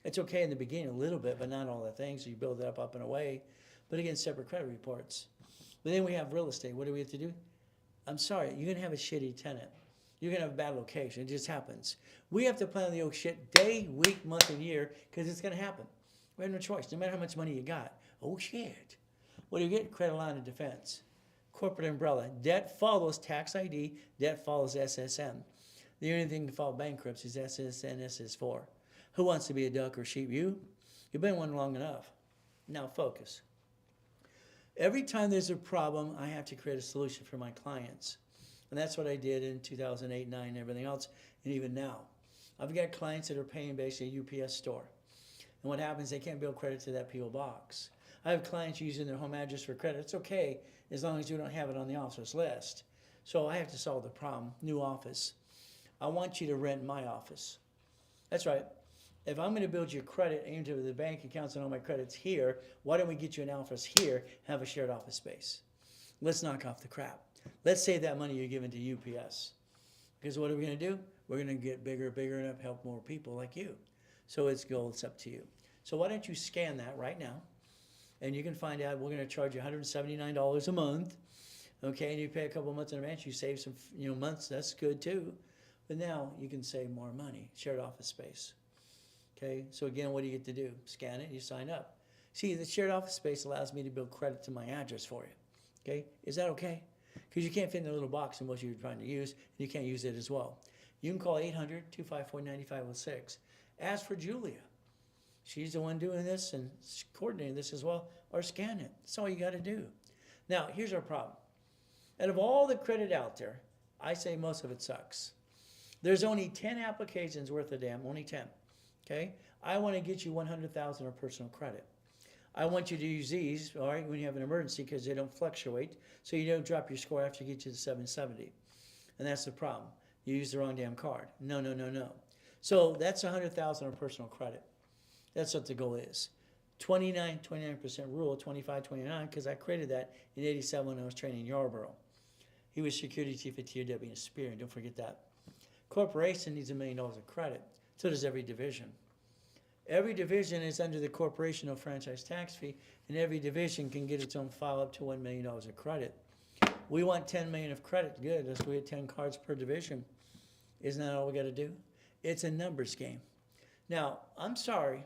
It's okay in the beginning a little bit, but not all the things. So you build it up and away. But again, separate credit reports. But then we have real estate. What do we have to do? I'm sorry, you're going to have a shitty tenant. You're going to have a bad location. It just happens. We have to plan the old shit day, week, month, and year, because it's going to happen. We have no choice, no matter how much money you got. Oh, shit. What do you get? Credit line of defense. Corporate umbrella. Debt follows tax ID. Debt follows SSN. The only thing to follow bankruptcy is SSN, SS4. Who wants to be a duck or sheep? You? You've been one long enough. Now focus. Every time there's a problem, I have to create a solution for my clients. And that's what I did in 2008, 9, and everything else, and even now. I've got clients that are paying basically a UPS store. And what happens, they can't bill credit to that P.O. box. I have clients using their home address for credit. It's okay as long as you don't have it on the officer's list. So I have to solve the problem. New office. I want you to rent my office. That's right. If I'm going to build you credit aimed to the bank accounts and all my credits here, why don't we get you an office here, have a shared office space? Let's knock off the crap. Let's save that money you're giving to UPS. Because what are we going to do? We're going to get bigger, and help more people like you. So it's up to you. So why don't you scan that right now? And you can find out we're going to charge you $179 a month. Okay, and you pay a couple months in advance, you save some months, that's good too. But now you can save more money, shared office space. Okay, so again, what do you get to do? Scan it, you sign up. See, the shared office space allows me to build credit to my address for you. Okay, is that okay? Because you can't fit in the little box in what you're trying to use, and you can't use it as well. You can call 800-254-9506. Ask for Julia. She's the one doing this and coordinating this as well, or scan it. That's all you got to do. Now, here's our problem. Out of all the credit out there, I say most of it sucks. There's only 10 applications worth of damn, only 10. Okay? I want to get you 100,000 of personal credit. I want you to use these, all right, when you have an emergency, because they don't fluctuate, so you don't drop your score after you get to the 770. And that's the problem. You use the wrong damn card. No. So that's 100,000 of personal credit. That's what the goal is. 29% rule, 25-29, because I created that in 87 when I was training Yarborough. He was security chief at TOW in Spear, don't forget that. Corporation needs $1 million of credit. So does every division. Every division is under the corporation of franchise tax fee, and every division can get its own file up to $1 million of credit. We want 10 million of credit. Good, let's get 10 cards per division. Isn't that all we got to do? It's a numbers game. Now, I'm sorry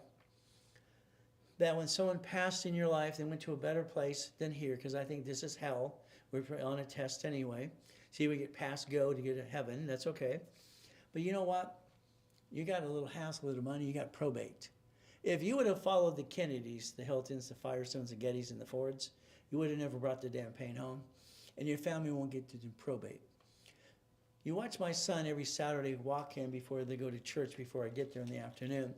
that when someone passed in your life, they went to a better place than here, because I think this is hell. We're on a test anyway. See, we get past go to get to heaven. That's okay. But you know what? You got a little house, a little money, you got probate. If you would have followed the Kennedys, the Hiltons, the Firestones, the Gettys, and the Fords, you would have never brought the damn pain home. And your family won't get to do probate. You watch my son every Saturday walk in before they go to church before I get there in the afternoon. And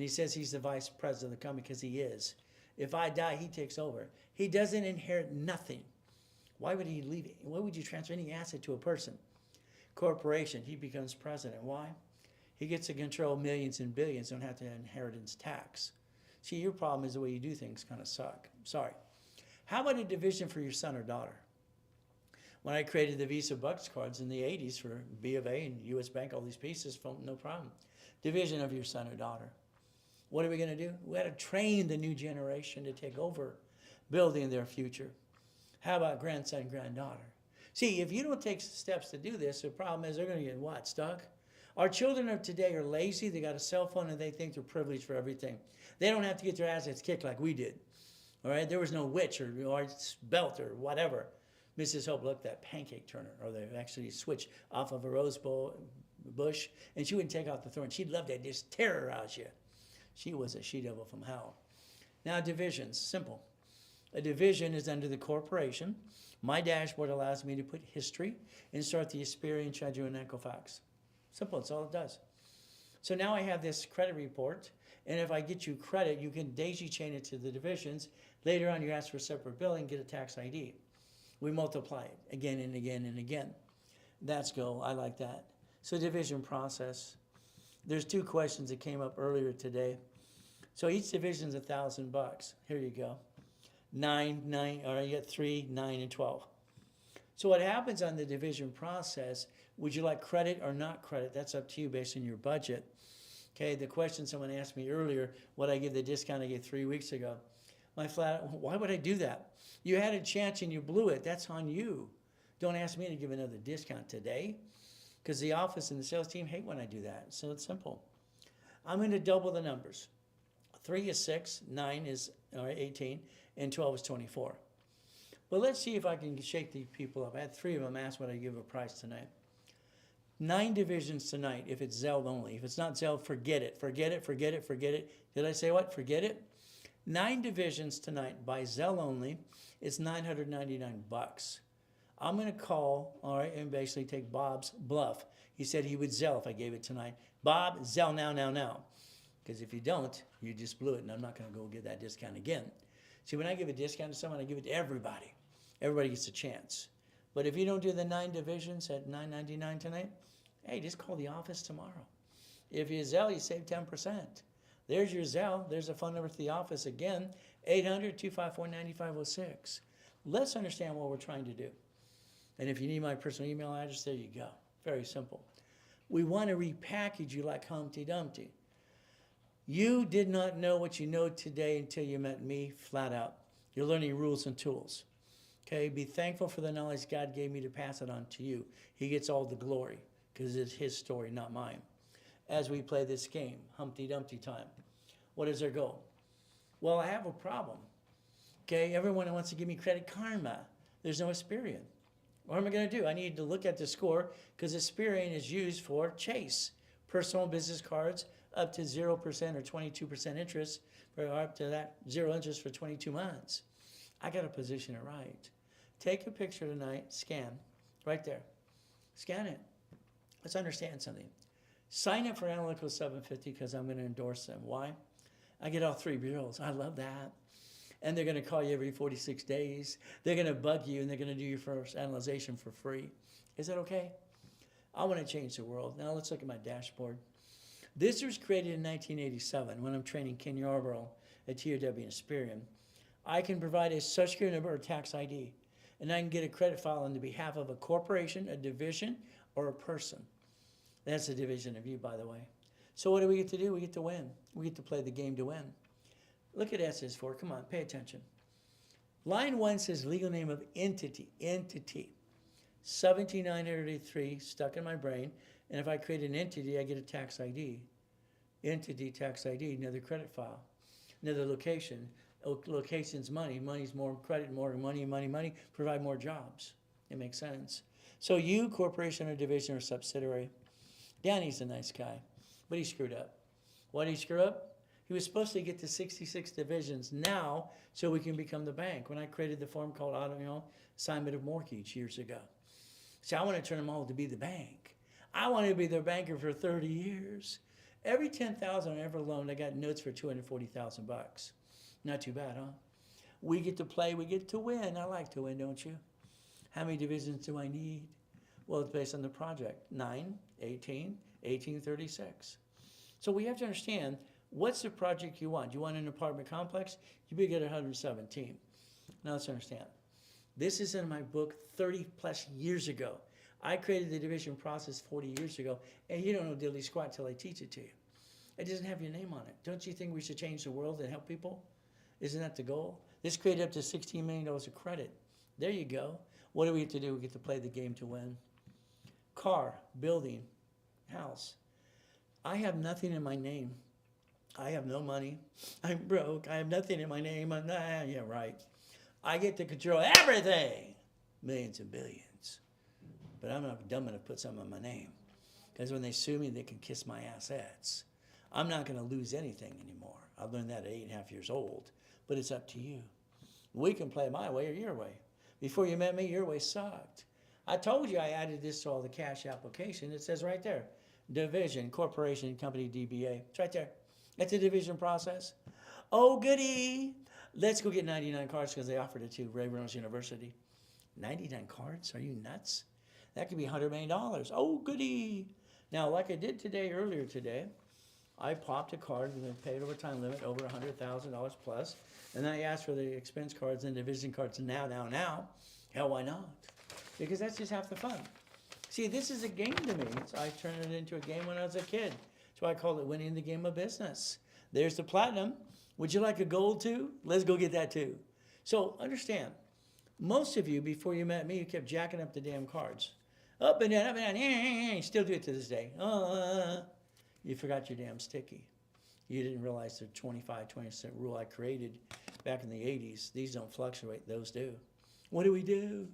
he says he's the vice president of the company, because he is. If I die, he takes over. He doesn't inherit nothing. Why would he leave it? Why would you transfer any asset to a person? Corporation, he becomes president. Why? He gets to control millions and billions, don't have to inheritance tax. See, your problem is the way you do things kind of suck. Sorry. How about a division for your son or daughter? When I created the Visa Bucks cards in the 80s for B of A and US Bank, all these pieces, no problem. Division of your son or daughter. What are we going to do? We got to train the new generation to take over building their future. How about grandson, granddaughter? See, if you don't take steps to do this, the problem is they're going to get what? Stuck? Our children of today are lazy. They got a cell phone and they think they're privileged for everything. They don't have to get their assets kicked like we did. All right? There was no witch or belt or whatever. Mrs. Hope looked that pancake turner, or they actually switched off of a bush, and she wouldn't take off the thorn. She'd love to just terrorize you. She was a she-devil from hell. Now, divisions, simple. A division is under the corporation. My dashboard allows me to put history and start the experience I do in Equifax. Simple, that's all it does. So now I have this credit report, and if I get you credit, you can daisy chain it to the divisions. Later on, you ask for separate billing, get a tax ID. We multiply it again and again and again. That's go, I like that. So division process. There's 2 questions that came up earlier today. So each division is $1,000. Here you go. 9, or you get 3, 9, and 12. So what happens on the division process, would you like credit or not credit? That's up to you based on your budget. Okay, the question someone asked me earlier, what I give the discount I gave 3 weeks ago. Why would I do that? You had a chance and you blew it. That's on you. Don't ask me to give another discount today, because the office and the sales team hate when I do that. So it's simple. I'm going to double the numbers. 3 is 6, 9 is 18, and 12 is 24. But let's see if I can shake these people up. I had 3 of them ask what I give a price tonight. 9 divisions tonight if it's Zelle only. If it's not Zelle, forget it. Forget it, forget it, forget it. Did I say what? Forget it? 9 divisions tonight by Zelle only. It's $999. I'm going to call, all right, and basically take Bob's bluff. He said he would Zelle if I gave it tonight. Bob, Zelle now. Because if you don't, you just blew it, and I'm not going to go get that discount again. See, when I give a discount to someone, I give it to everybody. Everybody gets a chance. But if you don't do the 9 divisions at $9.99 tonight, hey, just call the office tomorrow. If you Zelle, you save 10%. There's your Zelle. There's a phone number to the office again, 800-254-9506. Let's understand what we're trying to do. And if you need my personal email address, there you go. Very simple. We want to repackage you like Humpty Dumpty. You did not know what you know today until you met me, flat out. You're learning rules and tools. Okay, be thankful for the knowledge God gave me to pass it on to you. He gets all the glory because it's his story, not mine. As we play this game, Humpty Dumpty time. What is our goal? Well, I have a problem. Okay, everyone wants to give me credit karma. There's no Experian. What am I going to do? I need to look at the score because Experian is used for Chase. Personal business cards up to 0% or 22% interest, or up to that 0 interest for 22 months. I got to position it right. Take a picture tonight, scan, right there. Scan it. Let's understand something. Sign up for Analytical 750 because I'm going to endorse them. Why? I get all 3 bureaus. I love that. And they're going to call you every 46 days. They're going to bug you, and they're going to do your first analyzation for free. Is that okay? I want to change the world. Now let's look at my dashboard. This was created in 1987 when I'm training Ken Yarborough at TOW and Experian. I can provide a social security number or tax ID, and I can get a credit file on the behalf of a corporation, a division, or a person. That's a division of you, by the way. So what do we get to do? We get to win. We get to play the game to win. Look at SS4. Come on, pay attention. Line 1 says legal name of entity. 17983 stuck in my brain. And if I create an entity, I get a tax ID. Entity, tax ID, another credit file. Another location. Location's money. Money's more credit, more money. Provide more jobs. It makes sense. So you, corporation or division or subsidiary. Danny's a nice guy, but he screwed up. Why did he screw up? He was supposed to get to 66 divisions now so we can become the bank. When I created the form called assignment of mortgage years ago. So I want to turn them all to be the bank. I want to be their banker for 30 years. Every $10,000 I ever loaned, I got notes for $240,000. Not too bad, huh? We get to play, we get to win. I like to win, don't you? How many divisions do I need? Well, it's based on the project. 9, 18, 36. So we have to understand, what's the project you want? You want an apartment complex? You better get 117. Now let's understand. This is in my book 30 plus years ago. I created the division process 40 years ago, and you don't know diddly squat till I teach it to you. It doesn't have your name on it. Don't you think we should change the world and help people? Isn't that the goal? This created up to $16 million of credit. There you go. What do we get to do? We get to play the game to win. Car, building, house. I have nothing in my name. I have no money. I'm broke. I have nothing in my name. Yeah, right. I get to control everything. Millions and billions. But I'm not dumb enough to put something in my name. Because when they sue me, they can kiss my assets. I'm not going to lose anything anymore. I learned that at 8.5 years old. But it's up to you. We can play my way or your way. Before you met me, your way sucked. I told you I added this to all the cash application. It says right there, division, corporation, company, DBA. It's right there. It's a division process. Oh, goody. Let's go get 99 cards because they offered it to Reynolds University. 99 cards? Are you nuts? That could be $100 million. Oh, goody. Now, like I did earlier today, I popped a card with a paid overtime limit over $100,000 plus, and I asked for the expense cards and division cards now. Hell, why not? Because that's just half the fun. See, this is a game to me. I turned it into a game when I was a kid. So I called it winning the game of business. There's the platinum. Would you like a gold too? Let's go get that too. So understand, most of you, before you met me, you kept jacking up the damn cards. Up and down, still do it to this day. You forgot your damn sticky. You didn't realize the 25-20% rule I created back in the 80s. These don't fluctuate, those do. What do we do?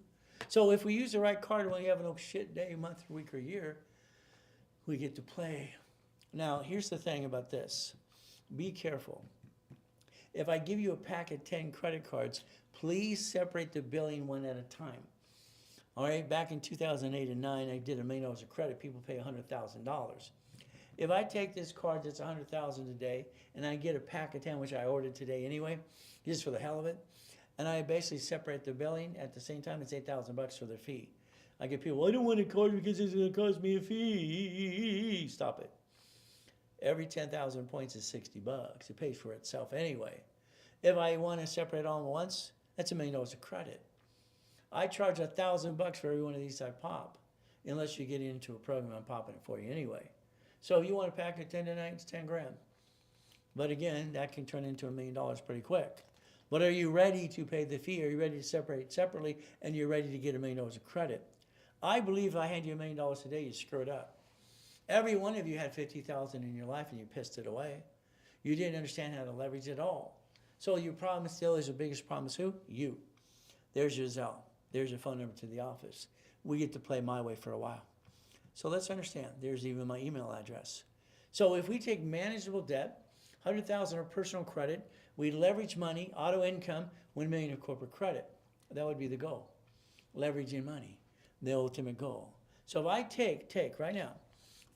So if we use the right card when you have an oh shit day, month, week, or year, we get to play. Now, here's the thing about this. Be careful. If I give you a pack of 10 credit cards, please separate the billing one at a time. All right, back in 2008 and 9, I did $1 million of credit. People pay $100,000. If I take this card that's $100,000 a day, and I get a pack of 10, which I ordered today anyway, just for the hell of it, and I basically separate the billing at the same time, it's $8,000 for their fee. I get people, well, I don't want a card because it's going to cost me a fee. Stop it. Every 10,000 points is $60. It pays for itself anyway. If I want to separate all at once, that's $1 million of credit. I charge $1,000 for every one of these I pop, unless you get into a program, I'm popping it for you anyway. So if you want a pack of 10 tonight, it's 10 grand. But again, that can turn into $1 million pretty quick. But are you ready to pay the fee? Are you ready to separate separately? And you're ready to get $1 million of credit? I believe if I hand you $1 million today, you screw it up. Every one of you had $50,000 in your life and you pissed it away. You didn't understand how to leverage it all. So your problem still is the biggest problem is who? You. There's your Zelle. There's your phone number to the office. We get to play my way for a while. So let's understand. There's even my email address. So if we take manageable debt, $100,000 of personal credit, we leverage money, auto income, $1 million of corporate credit. That would be the goal. Leveraging money, the ultimate goal. So if I take right now,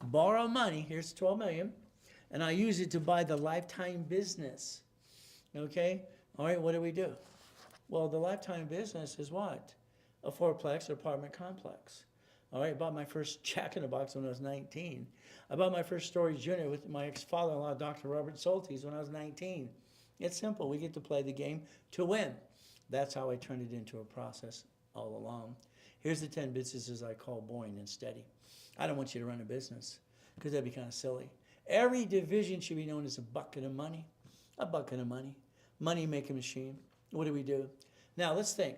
borrow money, here's $12 million, and I use it to buy the lifetime business. Okay? All right, what do we do? Well, the lifetime business is what? A fourplex apartment complex. All right, I bought my first Jack in the Box when I was 19. I bought my first storage unit with my ex-father-in-law, Dr. Robert Soltis, when I was 19. It's simple. We get to play the game to win. That's how I turned it into a process all along. Here's the 10 businesses I call boring and steady. I don't want you to run a business because that'd be kind of silly. Every division should be known as a bucket of money. A bucket of money. Money-making machine. What do we do? Now, let's think.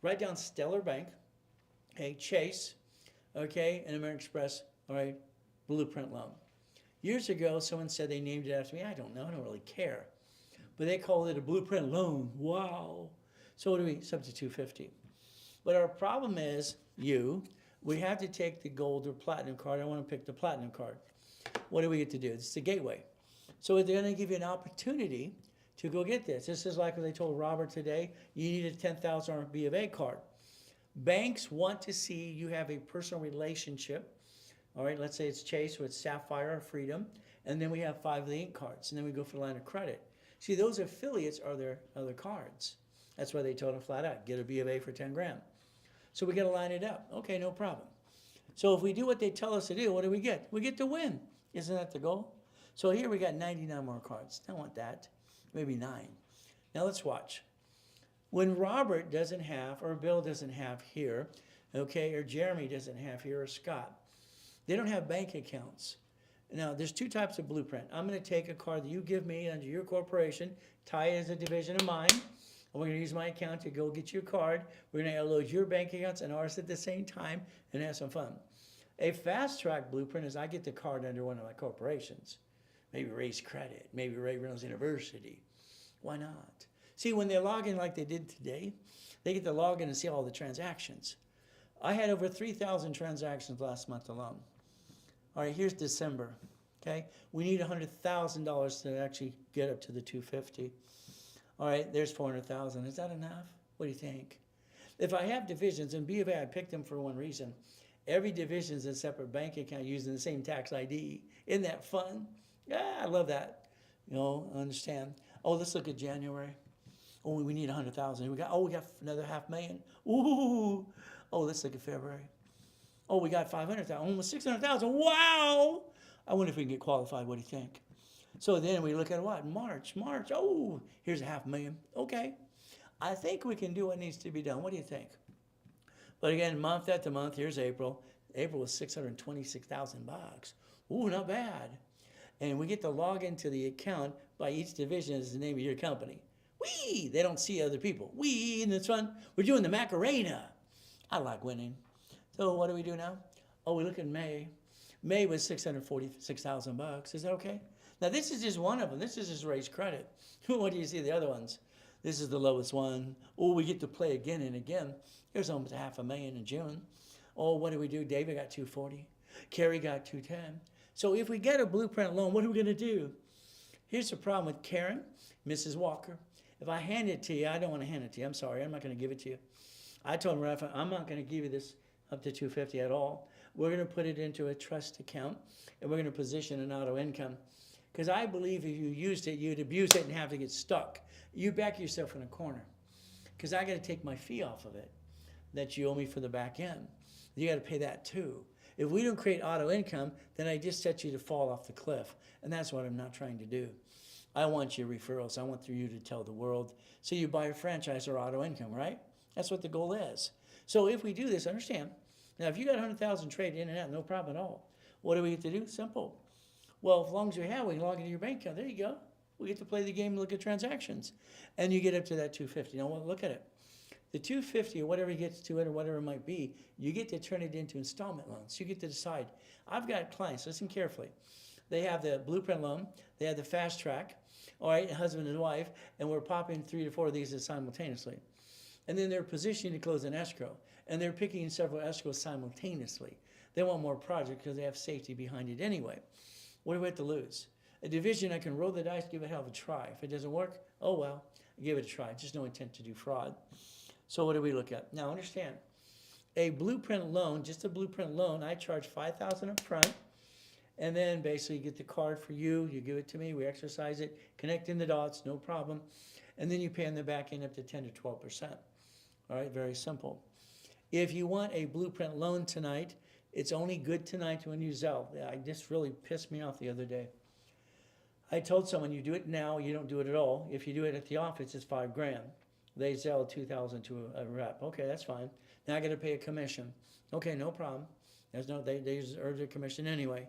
Write down Stellar Bank, okay, Chase, okay, and American Express, all right, Blueprint Loan. Years ago, someone said they named it after me. I don't know. I don't really care. But they called it a Blueprint Loan. Wow. So what do we substitute 50? But our problem is, we have to take the gold or platinum card. I want to pick the platinum card. What do we get to do? It's the gateway. So they're going to give you an opportunity to go get this. This is like what they told Robert today. You need a $10,000 B of A card. Banks want to see you have a personal relationship. All right, let's say it's Chase with Sapphire or Freedom. And then we have 5 of the Inc cards. And then we go for the line of credit. See, those affiliates are their other cards. That's why they told them flat out, get a B of A for 10 grand. So we got to line it up. Okay, no problem. So if we do what they tell us to do, what do we get? We get to win. Isn't that the goal? So here we got 99 more cards. I want that. Maybe 9. Now let's watch. When Robert doesn't have, or Bill doesn't have here, okay, or Jeremy doesn't have here, or Scott, they don't have bank accounts. Now, there's 2 types of blueprint. I'm going to take a card that you give me under your corporation, tie it as a division of mine, And we're gonna use my account to go get your card. We're gonna load your bank accounts and ours at the same time and have some fun. A fast track blueprint is I get the card under one of my corporations. Maybe Raise Credit, maybe Reynolds University. Why not? See, when they log in like they did today, they get to log in and see all the transactions. I had over 3,000 transactions last month alone. All right, here's December. Okay, we need $100,000 to actually get up to the 250. All right, there's 400,000. Is that enough? What do you think? If I have divisions, and B of A, I picked them for one reason. Every division is a separate bank account using the same tax ID. Isn't that fun? Yeah, I love that. You know, understand. Oh, let's look at January. Oh, we need 100,000. We got another 500,000. Ooh. Oh, let's look at February. Oh, we got 500,000, almost 600,000. Wow. I wonder if we can get qualified. What do you think? So then we look at what? March. Oh, here's 500,000. Okay. I think we can do what needs to be done. What do you think? But again, month after month, here's April. April was $626,000. Ooh, not bad. And we get to log into the account by each division as the name of your company. Wee! They don't see other people. Wee! And it's fun. We're doing the Macarena. I like winning. So what do we do now? Oh, we look at May. May was $646,000. Is that okay? Now this is just one of them. This is just Raise Credit. What do you see the other ones? This is the lowest one. Oh, we get to play again and again. Here's almost 500,000 in June. Oh, what do we do? David got 240. Carrie got 210. So if we get a blueprint loan, what are we going to do? Here's the problem with Karen, Mrs. Walker. If I hand it to you, I don't want to hand it to you. I'm sorry. I'm not going to give it to you. I told him, Rafa, I'm not going to give you this up to 250 at all. We're going to put it into a trust account, and we're going to position an auto income. Because I believe if you used it, you'd abuse it and have to get stuck. You back yourself in a corner. Because I got to take my fee off of it that you owe me for the back end. You got to pay that too. If we don't create auto income, then I just set you to fall off the cliff. And that's what I'm not trying to do. I want your referrals. I want you to tell the world. So you buy a franchise or auto income, right? That's what the goal is. So if we do this, understand. Now, if you got 100,000 trade in and out, no problem at all. What do we get to do? Simple. Well, as long as we have, we can log into your bank account. There you go. We get to play the game and look at transactions. And you get up to that 250. Now, look at it. The 250 or whatever it gets to it or whatever it might be, you get to turn it into installment loans. You get to decide. I've got clients, listen carefully. They have the blueprint loan, they have the fast track, all right, husband and wife, and we're popping 3 to 4 of these simultaneously. And then they're positioning to close an escrow, and they're picking several escrows simultaneously. They want more project because they have safety behind it anyway. What do we have to lose? A division, I can roll the dice, give it a hell of a try. If it doesn't work, oh well, give it a try. Just no intent to do fraud. So what do we look at? Now understand, a blueprint loan, just a blueprint loan, I charge $5,000 up front, and then basically get the card for you, you give it to me, we exercise it, connecting the dots, no problem, and then you pay on the back end up to 10 to 12%. All right, very simple. If you want a blueprint loan tonight, it's only good tonight when you Zelle. This really pissed me off the other day. I told someone, you do it now, you don't do it at all. If you do it at the office, it's $5,000. They sell 2,000 to a rep. Okay, that's fine. Now I got to pay a commission. Okay, no problem. There's no, they just earn a commission anyway.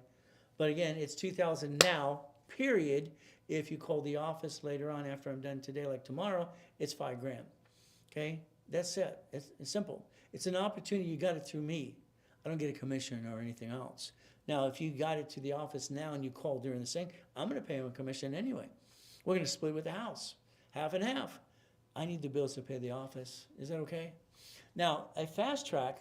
But again, it's 2,000 now, period. If you call the office later on after I'm done today, like tomorrow, it's $5,000. Okay, that's it. It's simple. It's an opportunity. You got it through me. I don't get a commission or anything else. Now, if you got it to the office now and you call during the thing, I'm going to pay them a commission anyway. We're going to split with the house, half and half. I need the bills to pay the office. Is that okay? Now, a fast track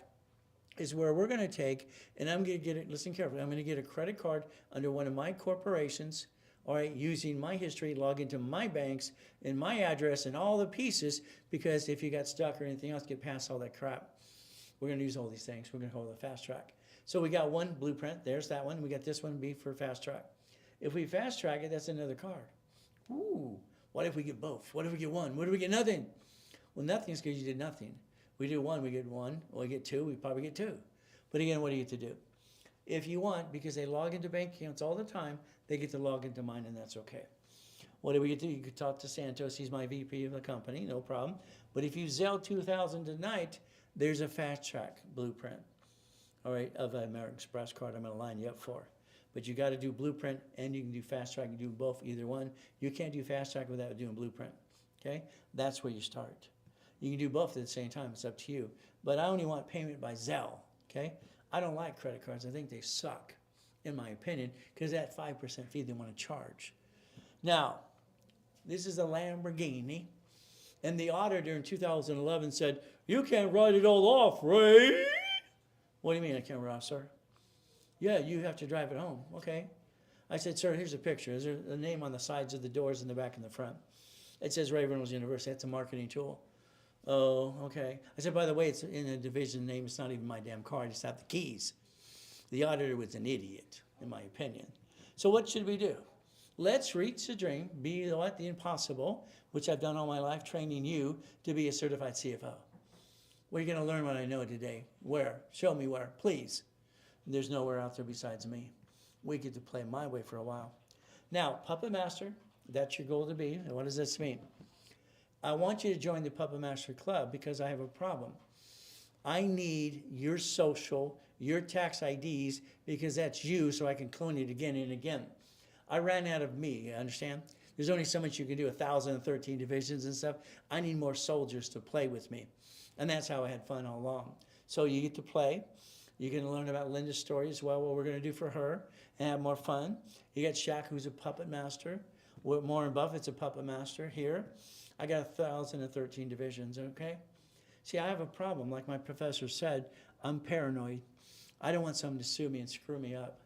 is where we're going to take, and I'm going to get it, listen carefully, I'm going to get a credit card under one of my corporations, all right, using my history, log into my banks and my address and all the pieces, because if you got stuck or anything else, get past all that crap. We're going to use all these things. We're going to hold a fast track. So we got one blueprint. There's that one. We got this one B for fast track. If we fast track it, that's another card. Ooh. What if we get both? What if we get one? What if we get nothing? Well, nothing is because you did nothing. We do one, we get one. Well, we get two, we probably get two. But again, what do you get to do? If you want, because they log into bank accounts all the time, they get to log into mine, and that's okay. What do we get to do? You could talk to Santos. He's my VP of the company, no problem. But if you Zelle 2,000 tonight, there's a fast track blueprint, all right, of an American Express card I'm going to line you up for. But you got to do blueprint, and you can do fast track. You can do both, either one. You can't do fast track without doing blueprint. Okay? That's where you start. You can do both at the same time. It's up to you. But I only want payment by Zelle. Okay? I don't like credit cards. I think they suck, in my opinion, because that 5% fee they want to charge. Now, this is a Lamborghini, and the auditor in 2011 said, "You can't write it all off, Ray." What do you mean I can't write it off, sir? Yeah, you have to drive it home. Okay. I said, "Sir, here's a picture. There's a name on the sides of the doors in the back and the front. It says Reynolds University. That's a marketing tool." Oh, okay. I said, "By the way, it's in a division name. It's not even my damn card. It's not the keys." The auditor was an idiot, in my opinion. So what should we do? Let's reach the dream, be what? The impossible, which I've done all my life, training you to be a certified CFO. Where are you going to learn what I know today? Where? Show me where, please. There's nowhere out there besides me. We get to play my way for a while. Now, Puppet Master, that's your goal to be. And what does this mean? I want you to join the Puppet Master Club because I have a problem. I need your social, your tax IDs, because that's you, so I can clone it again and again. I ran out of me, you understand? There's only so much you can do, 1,013 divisions and stuff. I need more soldiers to play with me. And that's how I had fun all along. So you get to play. You can learn about Linda's story as well, what we're going to do for her, and have more fun. You got Shaq, who's a puppet master. Warren Buffett's a puppet master here. I got 1,013 divisions, okay? See, I have a problem. Like my professor said, I'm paranoid. I don't want someone to sue me and screw me up.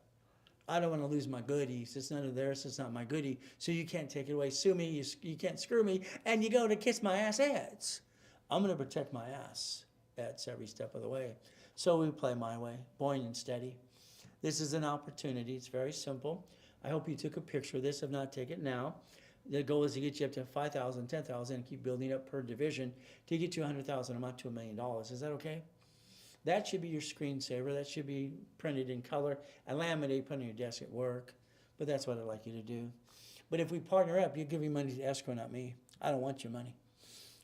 I don't want to lose my goodies. It's none of theirs. It's not my goodie. So you can't take it away. Sue me. You can't screw me. And you go to kiss my ass ads. I'm going to protect my ass ads every step of the way. So we play my way, boring and steady. This is an opportunity. It's very simple. I hope you took a picture of this. If not, take it now. The goal is to get you up to 5,000, 10,000, and keep building up per division to get you 100,000 a month to $1 million. Is that okay? That should be your screensaver. That should be printed in color and laminated, put on your desk at work. But that's what I'd like you to do. But if we partner up, you give me money to escrow, not me. I don't want your money.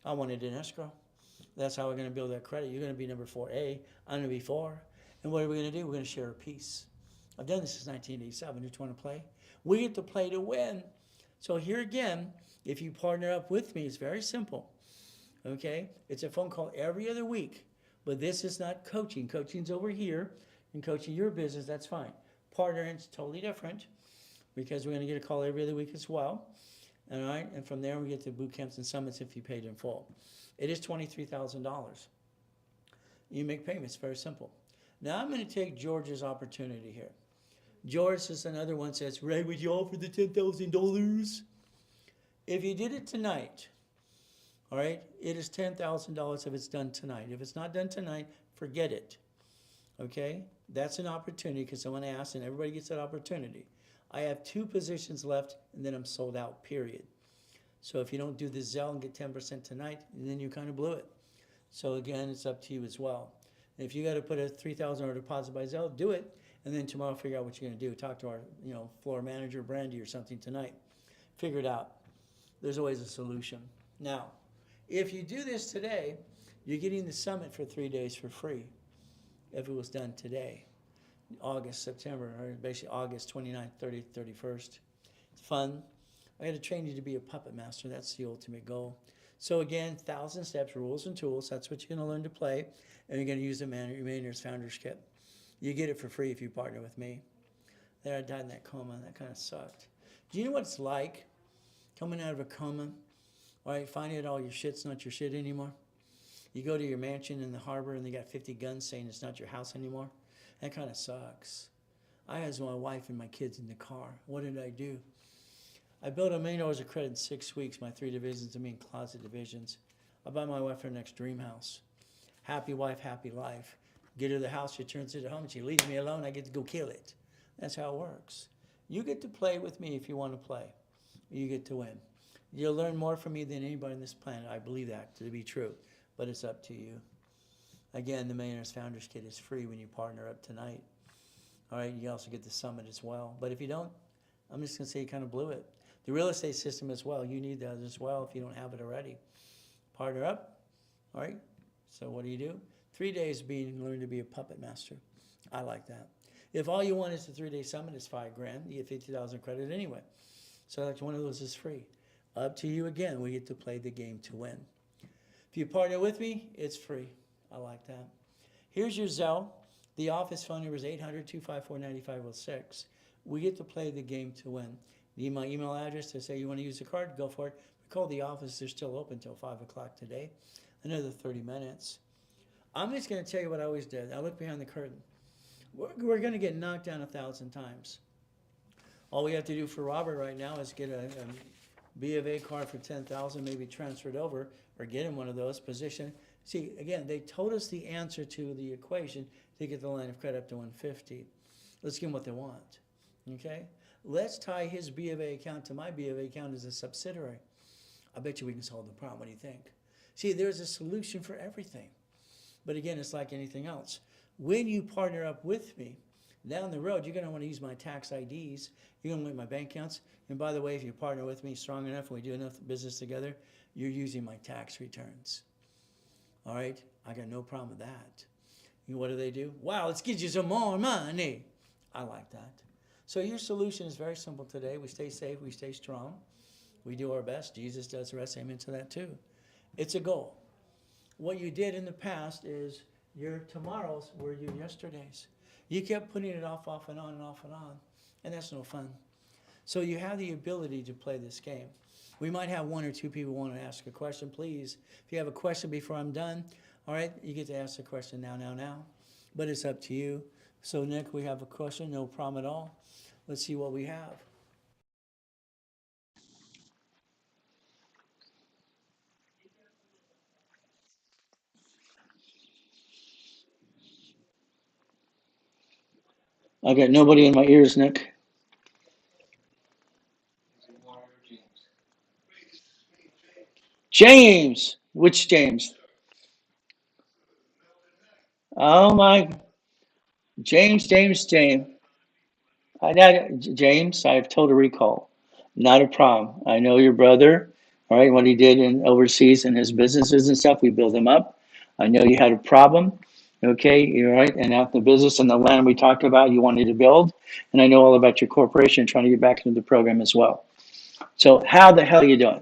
I want it in escrow. That's how we're going to build that credit. You're going to be number 4A. I'm going to be 4. And what are we going to do? We're going to share a piece. I've done this since 1987. Just want to play? We get to play to win. So here again, if you partner up with me, it's very simple. Okay? It's a phone call every other week. But this is not coaching. Coaching's over here. And coaching your business, that's fine. Partnering is totally different because we're going to get a call every other week as well. All right? And from there, we get to boot camps and summits if you paid in full. It is $23,000. You make payments. Very simple. Now, I'm going to take George's opportunity here. George is another one that says, "Ray, would you offer the $10,000? If you did it tonight, all right, it is $10,000 if it's done tonight. If it's not done tonight, forget it. Okay? That's an opportunity because someone asked and everybody gets that opportunity. I have 2 positions left and then I'm sold out, period. So if you don't do the Zelle and get 10% tonight, then you kind of blew it. So again, it's up to you as well. And if you got to put a $3,000 deposit by Zelle, do it. And then tomorrow figure out what you're going to do. Talk to our floor manager, Brandy, or something tonight. Figure it out. There's always a solution. Now, if you do this today, you're getting the summit for 3 days for free if it was done today. August, September, or basically August 29th, 30th, 31st. It's fun. I got to train you to be a puppet master. That's the ultimate goal. So again, 1,000 steps, rules and tools. That's what you're going to learn to play. And you're going to use the Millionaire's Founders Kit. You get it for free if you partner with me. There, I died in that coma. That kind of sucked. Do you know what it's like coming out of a coma? All right, finding out all your shit's not your shit anymore. You go to your mansion in the harbor and they got 50 guns saying it's not your house anymore. That kind of sucks. I had my wife and my kids in the car. What did I do? I built $1 million of credit in 6 weeks, my 3 divisions, closet divisions. I bought my wife her next dream house. Happy wife, happy life. Get her the house, she turns it home, she leaves me alone, I get to go kill it. That's how it works. You get to play with me if you want to play. You get to win. You'll learn more from me than anybody on this planet. I believe that to be true, but it's up to you. Again, the Millionaire's Founders Kit is free when you partner up tonight. All right, you also get the summit as well. But if you don't, I'm just going to say you kind of blew it. The real estate system as well, you need that as well if you don't have it already. Partner up, all right? So what do? 3 days learn to be a puppet master. I like that. If all you want is the 3-day summit, it's $5,000. You get 50,000 credit anyway. So like one of those is free. Up to you again. We get to play the game to win. If you partner with me, it's free. I like that. Here's your Zelle. The office phone number is 800-254-9506. We get to play the game to win. Need my email address to say you want to use the card? Go for it. We call the office. They're still open until 5 o'clock today. Another 30 minutes. I'm just going to tell you what I always did. I look behind the curtain. We're going to get knocked down 1,000 times. All we have to do for Robert right now is get a B of A card for 10,000, maybe transferred over, or get him one of those, position. See, again, they told us the answer to the equation to get the line of credit up to 150. Let's give them what they want, okay? Let's tie his B of A account to my B of A account as a subsidiary. I bet you we can solve the problem. What do you think? See, there's a solution for everything. But again, it's like anything else. When you partner up with me, down the road, you're going to want to use my tax IDs. You're going to want my bank accounts. And by the way, if you partner with me strong enough and we do enough business together, you're using my tax returns. All right? I got no problem with that. You know, what do? Wow, let's get you some more money. I like that. So your solution is very simple today. We stay safe. We stay strong. We do our best. Jesus does the rest. Amen to that too. It's a goal. What you did in the past is your tomorrows were your yesterdays. You kept putting it off and on and off and on, and that's no fun. So you have the ability to play this game. We might have one or two people want to ask a question. Please, if you have a question before I'm done, all right, you get to ask the question now. But it's up to you. So, Nick, we have a question. No problem at all. Let's see what we have. I got nobody in my ears, Nick. James! Which James? Oh my, James. James, I have total recall. Not a problem. I know your brother, all right, what he did in overseas in his businesses and stuff. We built him up. I know you had a problem. Okay, you're right. And out the business and the land we talked about, you wanted to build. And I know all about your corporation trying to get back into the program as well. So how the hell are you doing?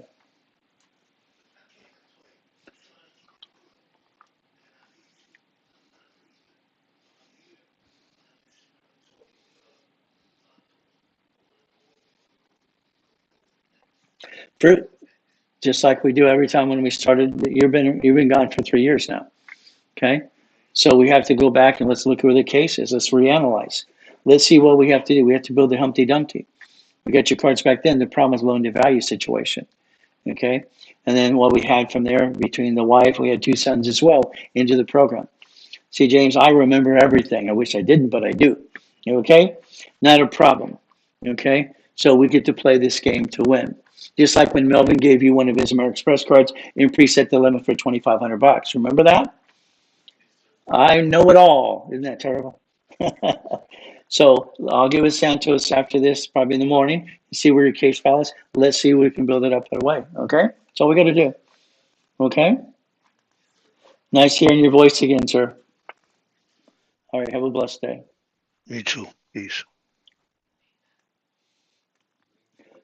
For, just like we do every time when we started, you've been gone for 3 years now. Okay. So we have to go back and let's look at where the case is. Let's reanalyze. Let's see what we have to do. We have to build the Humpty Dumpty. We got your cards back then. The problem was loan to value situation. Okay. And then what we had from there between the wife, we had two sons as well into the program. See, James, I remember everything. I wish I didn't, but I do. Okay. Not a problem. Okay. So we get to play this game to win. Just like when Melvin gave you one of his American Express cards and preset the limit for $2,500. Remember that? I know it all. Isn't that terrible? So I'll get with Santos after this, probably in the morning, and see where your case file is. Let's see if we can build it up that way. Okay? That's all we got to do. Okay? Nice hearing your voice again, sir. All right. Have a blessed day. Me too. Peace.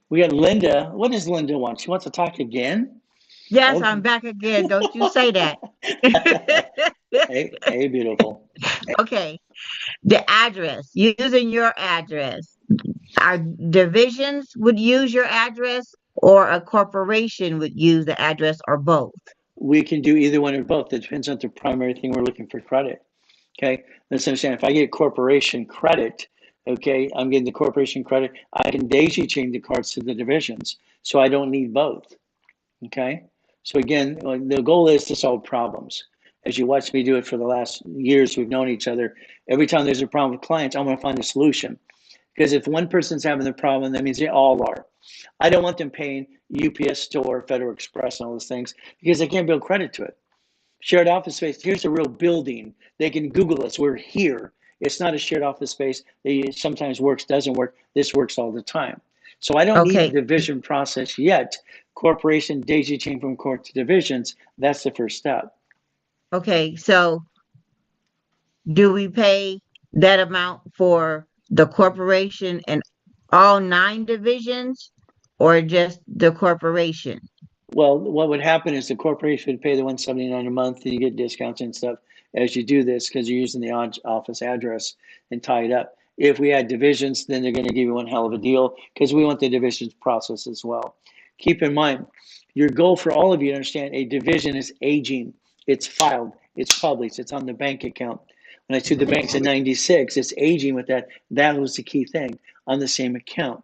We got Linda. What does Linda want? She wants to talk again? Yes, I'm Okay. back again. Don't you say that. Hey, beautiful. Okay. The address, using your address. Our divisions would use your address, or a corporation would use the address, or both. We can do either one or both. It depends on the primary thing we're looking for credit. Okay, let's understand. If I get corporation credit, okay, I'm getting the corporation credit. I can daisy chain the cards to the divisions, so I don't need both. Okay, so again, the goal is to solve problems. As you watch me do it for the last years, we've known each other. Every time there's a problem with clients, I want to find a solution. Because if one person's having the problem, that means they all are. I don't want them paying UPS store, Federal Express, and all those things because they can't build credit to it. Shared office space. Here's a real building. They can Google us. We're here. It's not a shared office space. It sometimes works, doesn't work. This works all the time. So I don't need a Okay. division process yet. Corporation daisy chain from court to divisions. That's the first step. Okay. So do we pay that amount for the corporation and all 9 divisions? or just the corporation? Well, what would happen is the corporation would pay the 179 a month, and you get discounts and stuff as you do this because you're using the office address and tie it up. If we add divisions, then they're going to give you one hell of a deal because we want the divisions process as well. Keep in mind, your goal for all of you to understand a division is aging. It's filed, it's published, it's on the bank account. When I sued the banks in 96, it's aging with that. That was the key thing on the same account.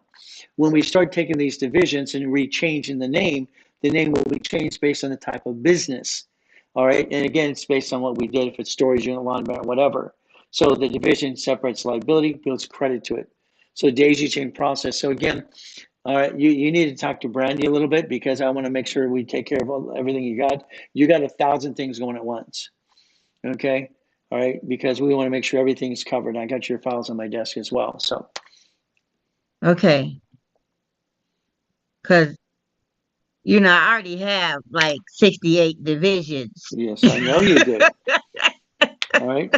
When we start taking these divisions and rechanging the name will be changed based on the type of business. All right. And again, it's based on what we did, if it's storage unit, laundromat, whatever. So the division separates liability, builds credit to it. So daisy chain process. So again, all right, you need to talk to Brandy a little bit because I want to make sure we take care of everything you got. You got 1,000 things going at once. Okay. All right. Because we want to make sure everything's covered. I got your files on my desk as well. So, Okay. Because, I already have like 68 divisions. yes, I know you do. All right.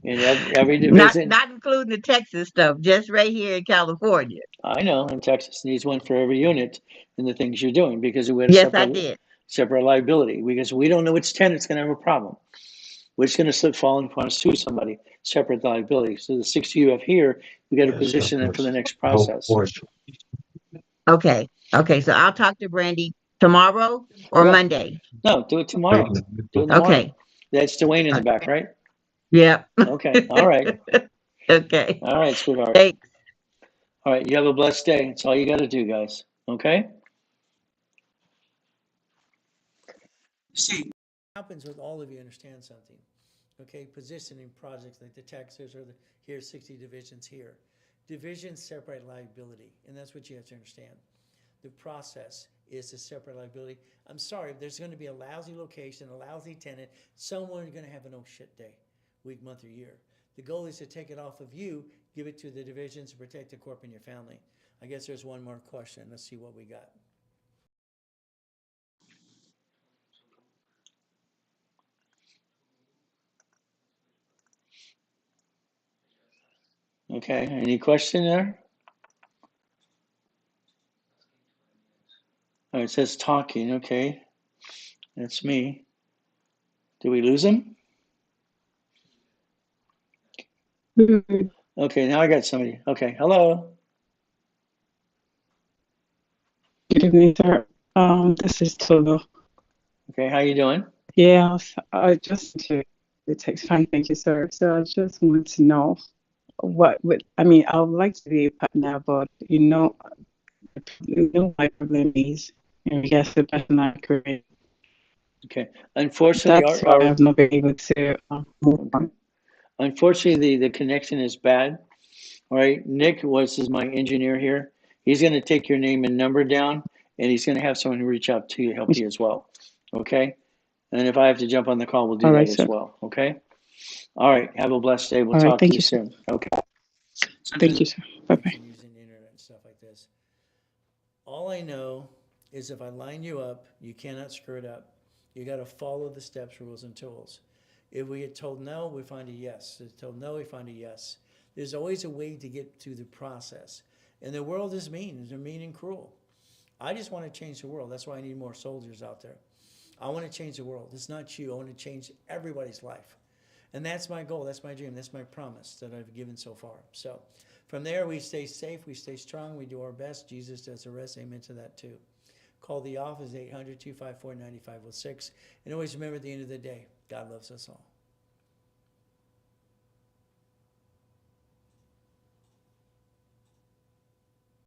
And every Not division, not including the Texas stuff, just right here in California. I know, and Texas needs one for every unit in the things you're doing because we had a Yes, I did. separate liability because we don't know which tenant's going to have a problem. Which going to slip, fall, and want to sue somebody, separate liability. So the 60 you have here, we got to position them for the next process. Okay. Okay. So I'll talk to Brandy tomorrow or Yeah, Monday. no, do it tomorrow. Do it in the morning. Okay. That's Dwayne in the back, right? Yep. Okay, all right. Okay. All right, sweetheart. Thanks. All right, you have a blessed day. That's all you got to do, guys. Okay? See, happens with all of you understand something. Okay, positioning projects like the Texas or the here 60 divisions here. Divisions separate liability, and that's what you have to understand. The process is to separate liability. I'm sorry, there's going to be a lousy location, a lousy tenant, someone's going to have an oh shit day, week, month, or year. The goal is to take it off of you, give it to the divisions to protect the corp and your family. I guess there's one more question. Let's see what we got. Okay, any question there? Oh, it says talking. Okay, that's me. Did we lose him? Okay, now I got somebody. Okay, hello. Good evening, sir. This is Tolu. Okay, how you doing? Yeah, I just it takes time. Thank you, sir. So I just want to know I mean, I would like to be a partner, but my problem is in regards to personal career. Okay, unfortunately, That's why I've not been able to move okay. on. Unfortunately, the connection is bad. All right, Nick is my engineer here. He's going to take your name and number down, and he's going to have someone reach out to you, help you as well. Okay, and if I have to jump on the call, we'll do All that right, as sir. well. Okay. All right. Have a blessed day. We'll All right, talk to thank you you, sir. soon. Okay. Thank you, sir. Bye bye. Using the internet and stuff like this. All I know is if I line you up, you cannot screw it up. You got to follow the steps, rules, and tools. If we get told no, we find a yes. If told no, we find a yes. There's always a way to get to the process. And the world is mean. They're mean and cruel. I just want to change the world. That's why I need more soldiers out there. I want to change the world. It's not you. I want to change everybody's life. And that's my goal. That's my dream. That's my promise that I've given so far. So from there, we stay safe. We stay strong. We do our best. Jesus does the rest. Amen to that too. Call the office 800-254-9506. And always remember at the end of the day, God loves us all.